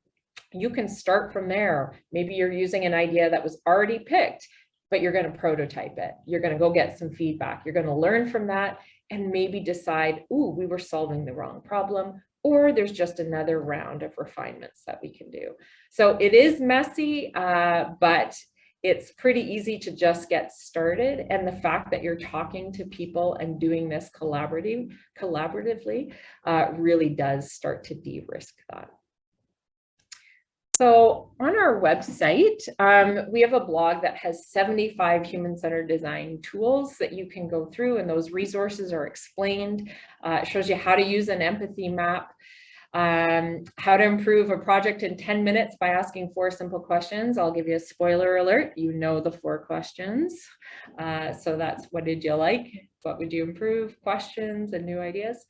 You can start from there. Maybe you're using an idea that was already picked, but you're going to prototype it. You're going to go get some feedback. You're going to learn from that and maybe decide, ooh, we were solving the wrong problem, or there's just another round of refinements that we can do. So it is messy, but it's pretty easy to just get started. And the fact that you're talking to people and doing this collaboratively really does start to de-risk that. So on our website, we have a blog that has 75 human-centered design tools that you can go through, and those resources are explained. It shows you how to use an empathy map, how to improve a project in 10 minutes by asking 4 simple questions. I'll give you a spoiler alert. You know the 4 questions. So that's what did you like? What would you improve? Questions and new ideas.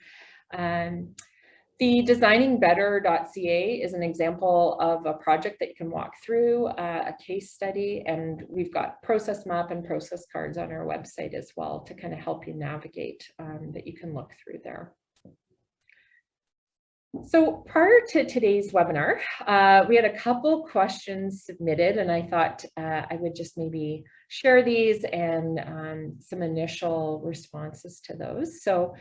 The designingbetter.ca is an example of a project that you can walk through, a case study, and we've got process map and process cards on our website as well to kind of help you navigate that you can look through there. So prior to today's webinar, we had a couple questions submitted, and I thought I would just maybe share these and some initial responses to those. So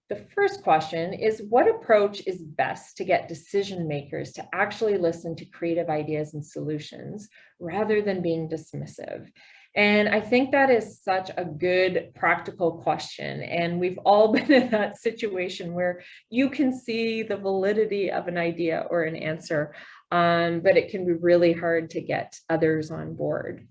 the first question is, what approach is best to get decision makers to actually listen to creative ideas and solutions rather than being dismissive? And I think that is such a good practical question. And we've all been in that situation where you can see the validity of an idea or an answer, but it can be really hard to get others on board.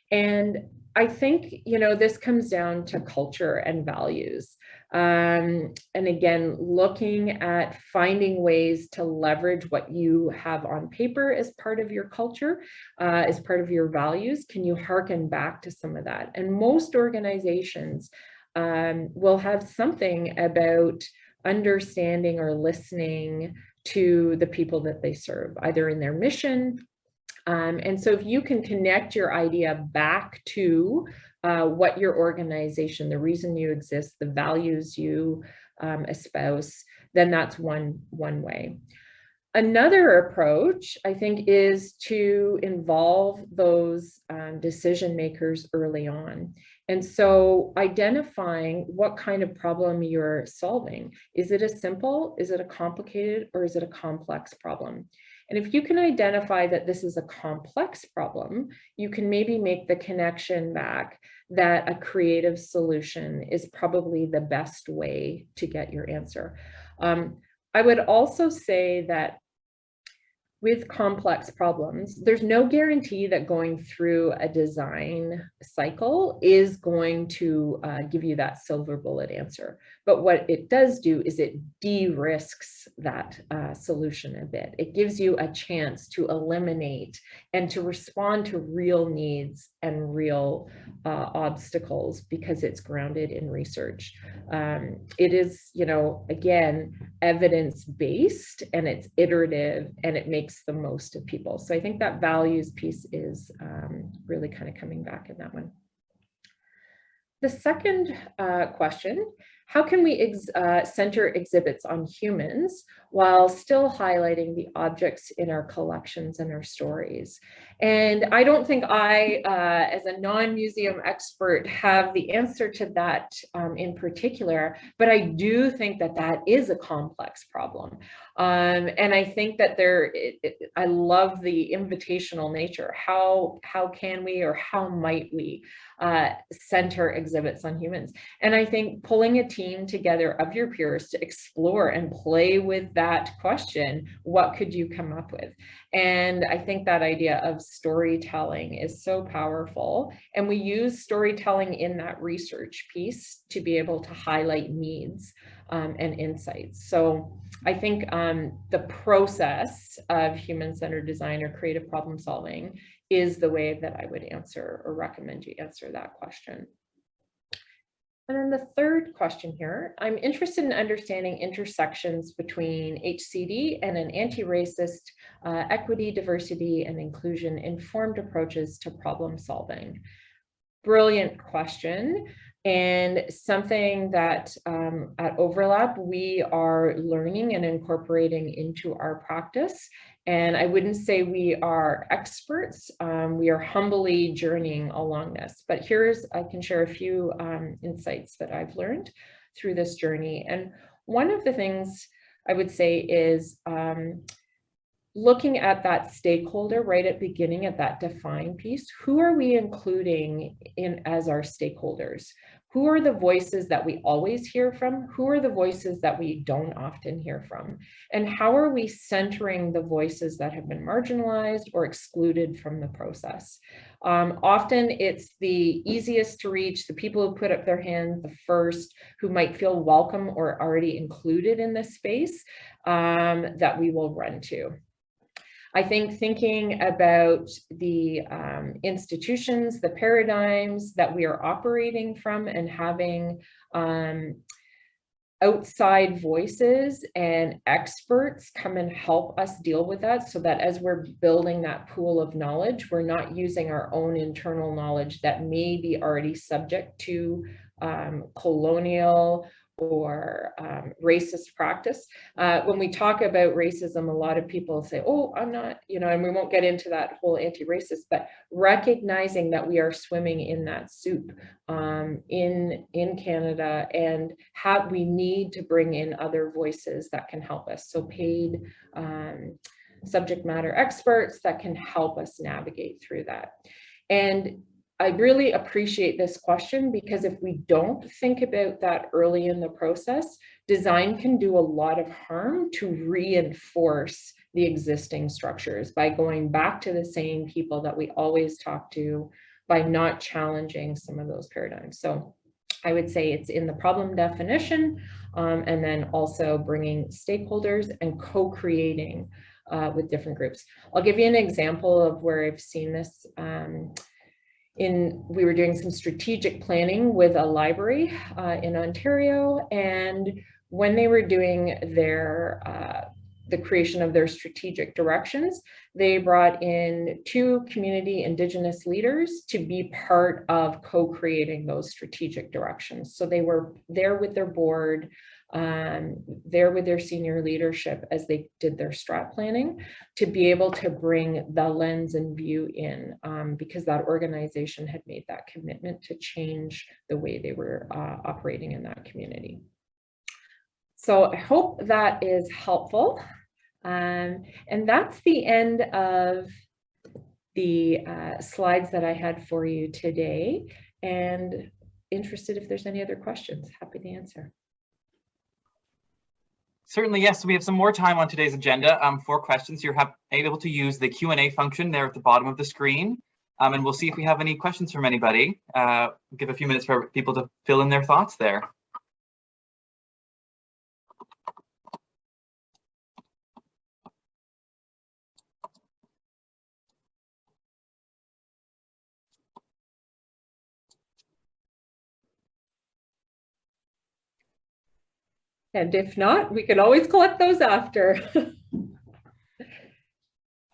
And I think, you know, this comes down to culture and values. And again, looking at finding ways to leverage what you have on paper as part of your culture, as part of your values. Can you hearken back to some of that? And most organizations will have something about understanding or listening to the people that they serve, either in their mission. And so if you can connect your idea back to what your organization, the reason you exist, the values you espouse, then that's one way. Another approach, I think, is to involve those decision makers early on. And so identifying what kind of problem you're solving. Is it a simple, is it a complicated, or is it a complex problem? And if you can identify that this is a complex problem, you can maybe make the connection back that a creative solution is probably the best way to get your answer. I would also say that with complex problems, there's no guarantee that going through a design cycle is going to give you that silver bullet answer. But what it does do is it de-risks that solution a bit. It gives you a chance to eliminate and to respond to real needs and real obstacles because it's grounded in research. It is, you know, again, evidence-based, and it's iterative, and it makes the most of people. So I think that values piece is really kind of coming back in that one. The second question, how can we center exhibits on humans while still highlighting the objects in our collections and our stories? And I don't think I, as a non-museum expert, have the answer to that in particular, but I do think that that is a complex problem. And I think that I love the invitational nature. How can we, or how might we center exhibits on humans? And I think pulling a team together of your peers to explore and play with that question, what could you come up with? And I think that idea of storytelling is so powerful. And we use storytelling in that research piece to be able to highlight needs and insights. So I think the process of human-centered design or creative problem solving is the way that I would answer or recommend you answer that question. And then the third question here, I'm interested in understanding intersections between HCD and an anti-racist equity, diversity, and inclusion informed approaches to problem solving. Brilliant question, and something that at Overlap we are learning and incorporating into our practice. And I wouldn't say we are experts. We are humbly journeying along this. But I can share a few insights that I've learned through this journey. And one of the things I would say is looking at that stakeholder right at the beginning, at that define piece. Who are we including in as our stakeholders? Who are the voices that we always hear from? Who are the voices that we don't often hear from? And how are we centering the voices that have been marginalized or excluded from the process? Often it's the easiest to reach, the people who put up their hand the first, who might feel welcome or already included in this space, that we will run to. I think thinking about the institutions, the paradigms that we are operating from, and having a outside voices and experts come and help us deal with that, so that as we're building that pool of knowledge, we're not using our own internal knowledge that may be already subject to colonial or racist practice. When we talk about racism, a lot of people say, oh, I'm not, and we won't get into that whole anti-racist, but recognizing that we are swimming in that soup in Canada, and we need to bring in other voices that can help us. So paid subject matter experts that can help us navigate through that. And I really appreciate this question, because if we don't think about that early in the process, design can do a lot of harm to reinforce the existing structures by going back to the same people that we always talk to, by not challenging some of those paradigms. So I would say it's in the problem definition, and then also bringing stakeholders and co-creating with different groups. I'll give you an example of where I've seen this. We were doing some strategic planning with a library in Ontario, and when they were doing the creation of their strategic directions, they brought in 2 community Indigenous leaders to be part of co-creating those strategic directions. So they were there with their board, there with their senior leadership as they did their strat planning, to be able to bring the lens and view in, because that organization had made that commitment to change the way they were operating in that community. So I hope that is helpful. And that's the end of the slides that I had for you today. And interested if there's any other questions, happy to answer. Certainly, yes. We have some more time on today's agenda for questions. You're able to use the Q&A function there at the bottom of the screen. And we'll see if we have any questions from anybody. Give a few minutes for people to fill in their thoughts there. And if not, we can always collect those after.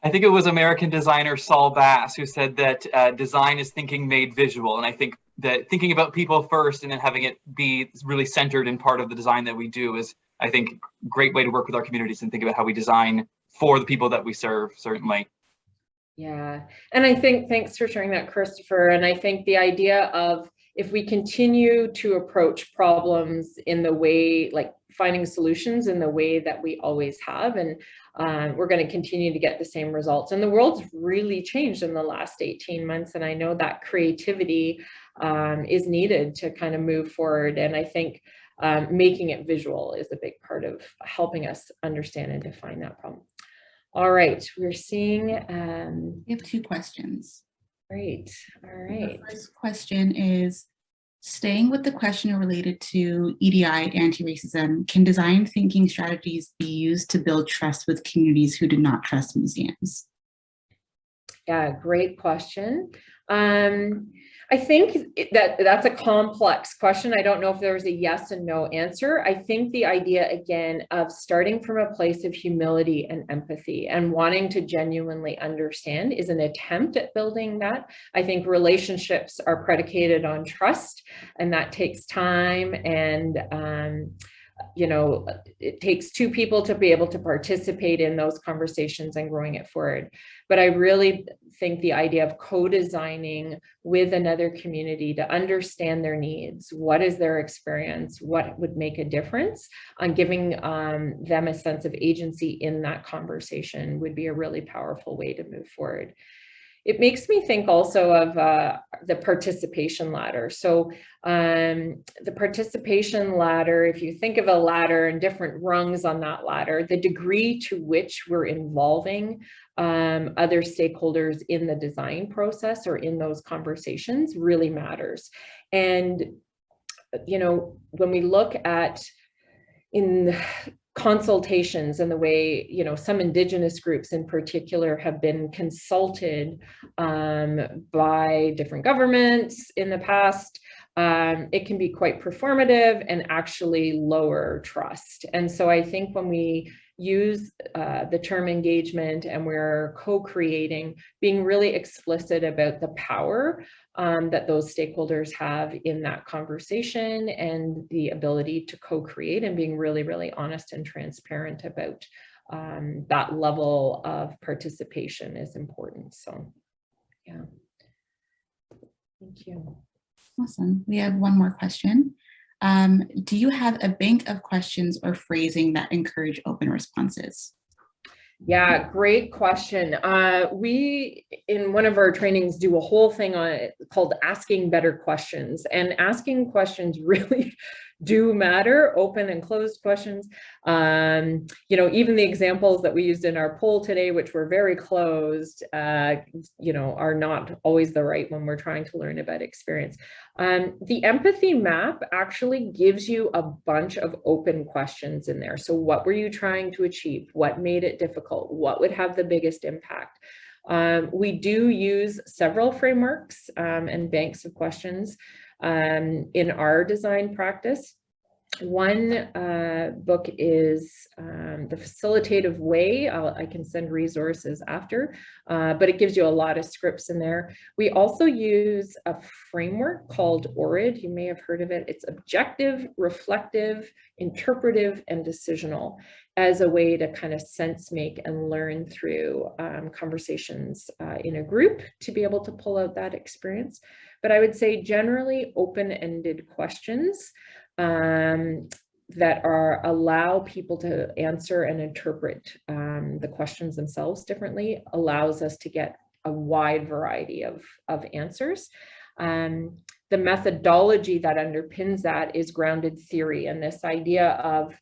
I think it was American designer Saul Bass who said that design is thinking made visual. And I think that thinking about people first and then having it be really centered in part of the design that we do is, I think, a great way to work with our communities and think about how we design for the people that we serve, certainly. Yeah, and I think, thanks for sharing that, Christopher. And I think the idea of, if we continue to approach problems in the way, like finding solutions in the way that we always have, and we're going to continue to get the same results. And the world's really changed in the last 18 months. And I know that creativity is needed to kind of move forward. And I think making it visual is a big part of helping us understand and define that problem. All right, we're seeing. We have 2 questions. Great. All right. The first question is, staying with the question related to EDI, anti-racism, can design thinking strategies be used to build trust with communities who do not trust museums? Yeah, great question. I think that's a complex question. I don't know if there's a yes and no answer. I think the idea, again, of starting from a place of humility and empathy and wanting to genuinely understand is an attempt at building that. I think relationships are predicated on trust, and that takes time, and it takes 2 people to be able to participate in those conversations and growing it forward. But I really think the idea of co-designing with another community to understand their needs, what is their experience, what would make a difference, on giving them a sense of agency in that conversation would be a really powerful way to move forward. It makes me think also of the participation ladder. So the participation ladder, if you think of a ladder and different rungs on that ladder, the degree to which we're involving other stakeholders in the design process or in those conversations really matters. And, when we look at in consultations and the way, some Indigenous groups in particular have been consulted by different governments in the past, it can be quite performative and actually lower trust. And so I think when we use the term engagement and we're co-creating, being really explicit about the power that those stakeholders have in that conversation and the ability to co-create, and being really, really honest and transparent about that level of participation is important. So, yeah. Thank you. Awesome. We have one more question. Do you have a bank of questions or phrasing that encourage open responses? Yeah, great question. We, in one of our trainings, do a whole thing on it called asking better questions, and asking questions really do matter, open and closed questions. You know, even the examples that we used in our poll today, which were very closed, you know, are not always the right when we're trying to learn about experience. The empathy map actually gives you a bunch of open questions in there. So what were you trying to achieve? What made it difficult? What would have the biggest impact? We do use several frameworks and banks of questions in our design practice. One book is The Facilitative Way. I can send resources after, but it gives you a lot of scripts in there. We also use a framework called ORID. You may have heard of it. It's objective, reflective, interpretive, and decisional, as a way to kind of sense make and learn through conversations in a group to be able to pull out that experience. But I would say generally open-ended questions that allow people to answer and interpret the questions themselves differently, allows us to get a wide variety of answers. The methodology that underpins that is grounded theory, and this idea of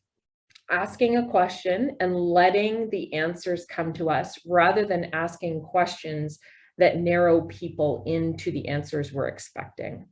asking a question and letting the answers come to us, rather than asking questions that narrow people into the answers we're expecting.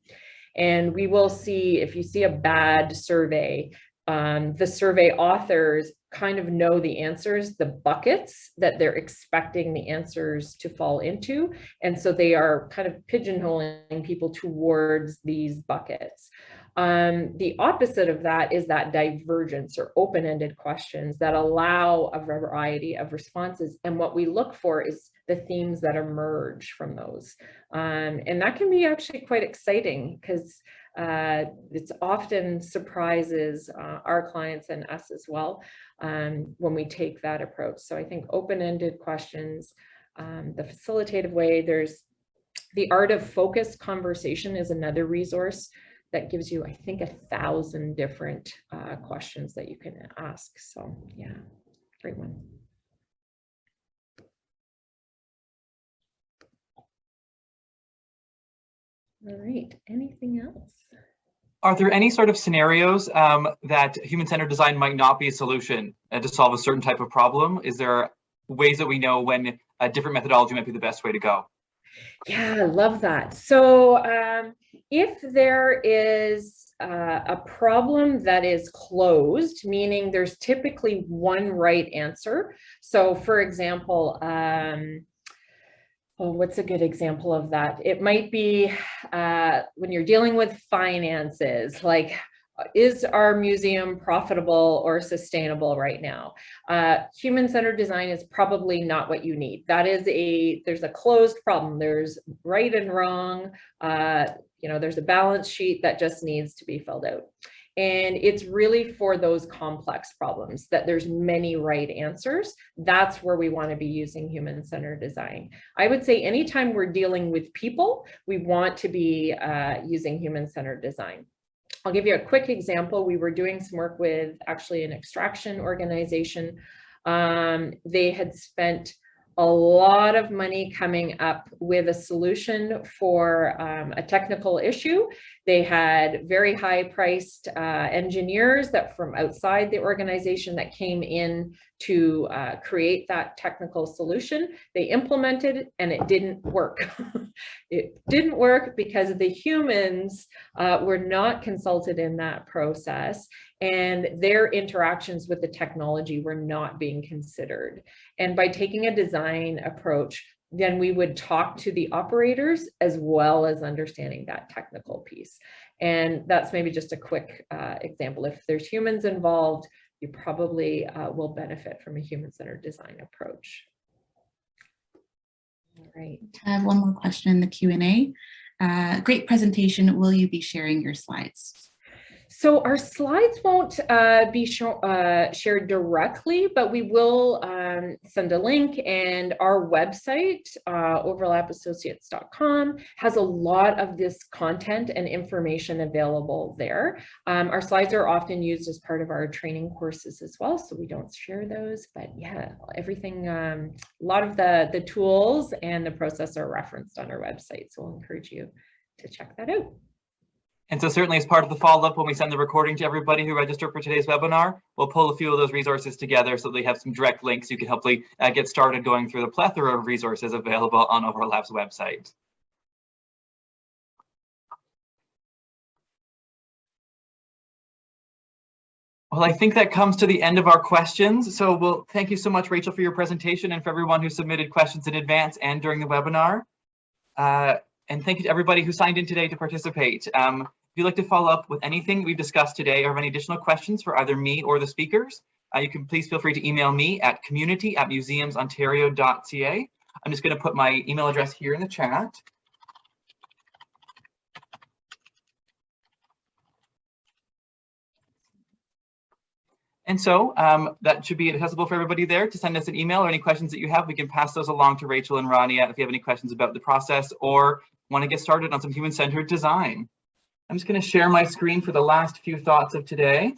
And we will see, if you see a bad survey, the survey authors kind of know the answers, the buckets that they're expecting the answers to fall into. And so they are kind of pigeonholing people towards these buckets. The opposite of that is that divergence or open-ended questions that allow a variety of responses. And what we look for is the themes that emerge from those. And that can be actually quite exciting, because it's often surprises our clients and us as well when we take that approach. So I think open-ended questions, the facilitative way, there's the art of focused conversation is another resource that gives you, I think, 1,000 different questions that you can ask. So yeah, great one. All right, anything else? Are there any sort of scenarios that human-centered design might not be a solution to solve a certain type of problem? Is there ways that we know when a different methodology might be the best way to go? Yeah, I love that. So if there is a problem that is closed, meaning there's typically one right answer. So for example, oh, what's a good example of that? It might be when you're dealing with finances, like, is our museum profitable or sustainable right now? Human-centered design is probably not what you need. That is there's a closed problem. There's right and wrong. You know, there's a balance sheet that just needs to be filled out. And it's really for those complex problems that there's many right answers. That's where we want to be using human-centered design. I would say anytime we're dealing with people, we want to be using human-centered design. I'll give you a quick example. We were doing some work with actually an extraction organization. They had spent a lot of money coming up with a solution for a technical issue. They had very high priced engineers that from outside the organization that came in to create that technical solution. They implemented and it didn't work. It didn't work because the humans were not consulted in that process, and their interactions with the technology were not being considered. And by taking a design approach, then we would talk to the operators as well as understanding that technical piece. And that's maybe just a quick example. If there's humans involved, you probably will benefit from a human-centered design approach. All right. I have one more question in the Q&A. Great presentation. Will you be sharing your slides? So our slides won't be shared directly, but we will send a link, and our website, overlapassociates.com, has a lot of this content and information available there. Our slides are often used as part of our training courses as well, so we don't share those, but yeah, everything, a lot of the tools and the process are referenced on our website, so we'll encourage you to check that out. And so certainly as part of the follow-up, when we send the recording to everybody who registered for today's webinar, we'll pull a few of those resources together so they have some direct links you can hopefully get started going through the plethora of resources available on Overlap's website. Well, I think that comes to the end of our questions. So we'll thank you so much, Rachel, for your presentation, and for everyone who submitted questions in advance and during the webinar. And thank you to everybody who signed in today to participate. If you'd like to follow up with anything we've discussed today or have any additional questions for either me or the speakers, you can please feel free to email me at community@museumsontario.ca. I'm just going to put my email address here in the chat. And so that should be accessible for everybody there to send us an email or any questions that you have. We can pass those along to Rachel and Rania if you have any questions about the process or want to get started on some human-centered design. I'm just going to share my screen for the last few thoughts of today.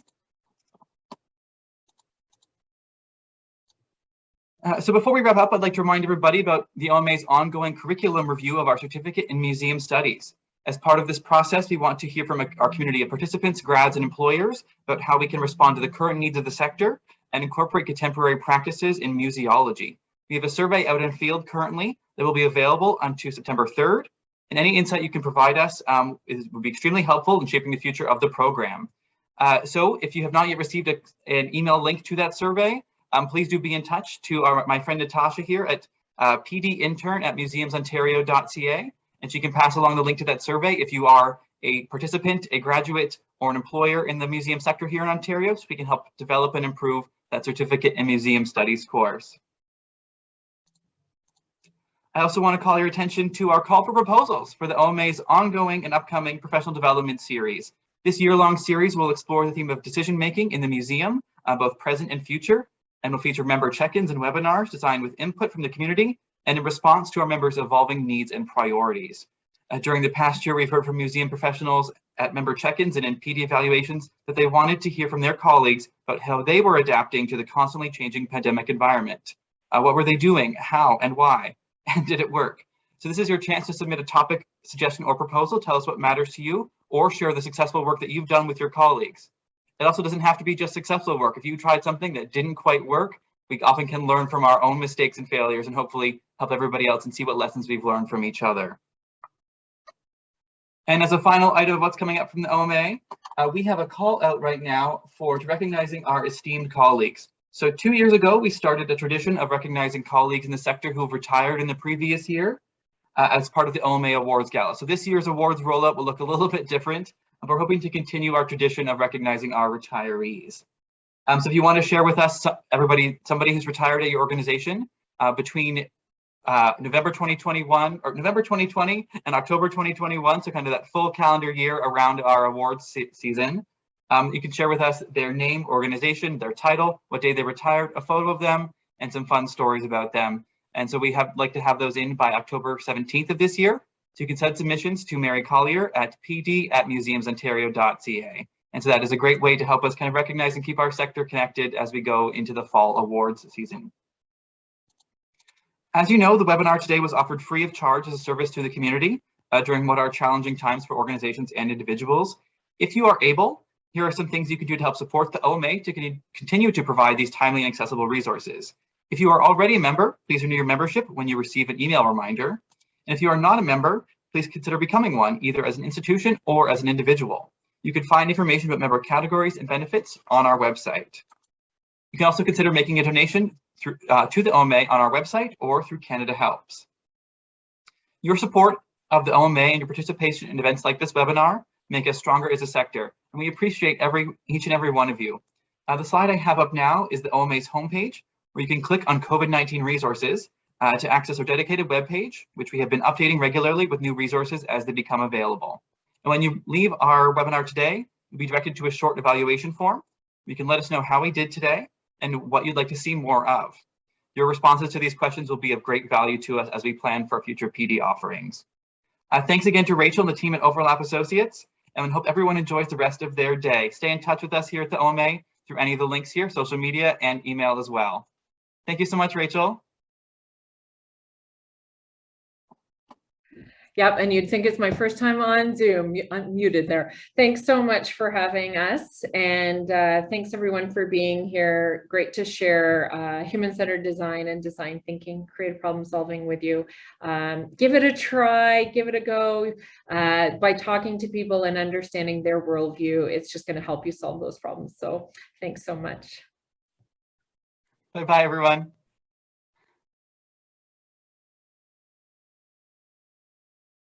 So before we wrap up, I'd like to remind everybody about the OMA's ongoing curriculum review of our certificate in museum studies. As part of this process, we want to hear from our community of participants, grads, and employers about how we can respond to the current needs of the sector and incorporate contemporary practices in museology. We have a survey out in field currently that will be available until September 3rd. And any insight you can provide us would be extremely helpful in shaping the future of the program. So if you have not yet received an email link to that survey, please do be in touch to my friend Natasha here at pdintern@museumsontario.ca. And she can pass along the link to that survey if you are a participant, a graduate, or an employer in the museum sector here in Ontario, so we can help develop and improve that certificate in museum studies course. I also want to call your attention to our call for proposals for the OMA's ongoing and upcoming professional development series. This year-long series will explore the theme of decision-making in the museum, both present and future, and will feature member check-ins and webinars designed with input from the community and in response to our members' evolving needs and priorities. During the past year, we've heard from museum professionals at member check-ins and in PD evaluations that they wanted to hear from their colleagues about how they were adapting to the constantly changing pandemic environment. What were they doing, how, and why? And did it work? So this is your chance to submit a topic, suggestion, or proposal. Tell us what matters to you, or share the successful work that you've done with your colleagues. It also doesn't have to be just successful work. If you tried something that didn't quite work, we often can learn from our own mistakes and failures and hopefully help everybody else and see what lessons we've learned from each other. And as a final item of what's coming up from the OMA, we have a call out right now to recognizing our esteemed colleagues. So 2 years ago, we started a tradition of recognizing colleagues in the sector who have retired in the previous year as part of the OMA Awards Gala. So this year's awards rollout will look a little bit different. We're hoping to continue our tradition of recognizing our retirees. So if you want to share with us, somebody who's retired at your organization between November 2021 or November 2020 and October 2021, so kind of that full calendar year around our awards season, you can share with us their name, organization, their title, what day they retired, a photo of them, and some fun stories about them. And so we like to have those in by October 17th of this year. So you can send submissions to Mary Collier at pd@museumsontario.ca. And so that is a great way to help us kind of recognize and keep our sector connected as we go into the fall awards season. As you know, the webinar today was offered free of charge as a service to the community during what are challenging times for organizations and individuals. If you are able, here are some things you can do to help support the OMA to continue to provide these timely and accessible resources. If you are already a member, please renew your membership when you receive an email reminder. And if you are not a member, please consider becoming one, either as an institution or as an individual. You can find information about member categories and benefits on our website. You can also consider making a donation to the OMA on our website or through Canada Helps. Your support of the OMA and your participation in events like this webinar make us stronger as a sector. And we appreciate each and every one of you. The slide I have up now is the OMA's homepage, where you can click on COVID-19 resources to access our dedicated webpage, which we have been updating regularly with new resources as they become available. And when you leave our webinar today, you'll be directed to a short evaluation form. You can let us know how we did today and what you'd like to see more of. Your responses to these questions will be of great value to us as we plan for future PD offerings. Thanks again to Rachel and the team at Overlap Associates, and we hope everyone enjoys the rest of their day. Stay in touch with us here at the OMA through any of the links here, social media and email as well. Thank you so much, Rachel. Yep, and you'd think it's my first time on Zoom. I'm muted there. Thanks so much for having us, and thanks everyone for being here. Great to share human-centered design and design thinking, creative problem solving with you. Give it a try, give it a go. By talking to people and understanding their worldview, it's just going to help you solve those problems. So thanks so much. Bye-bye, everyone.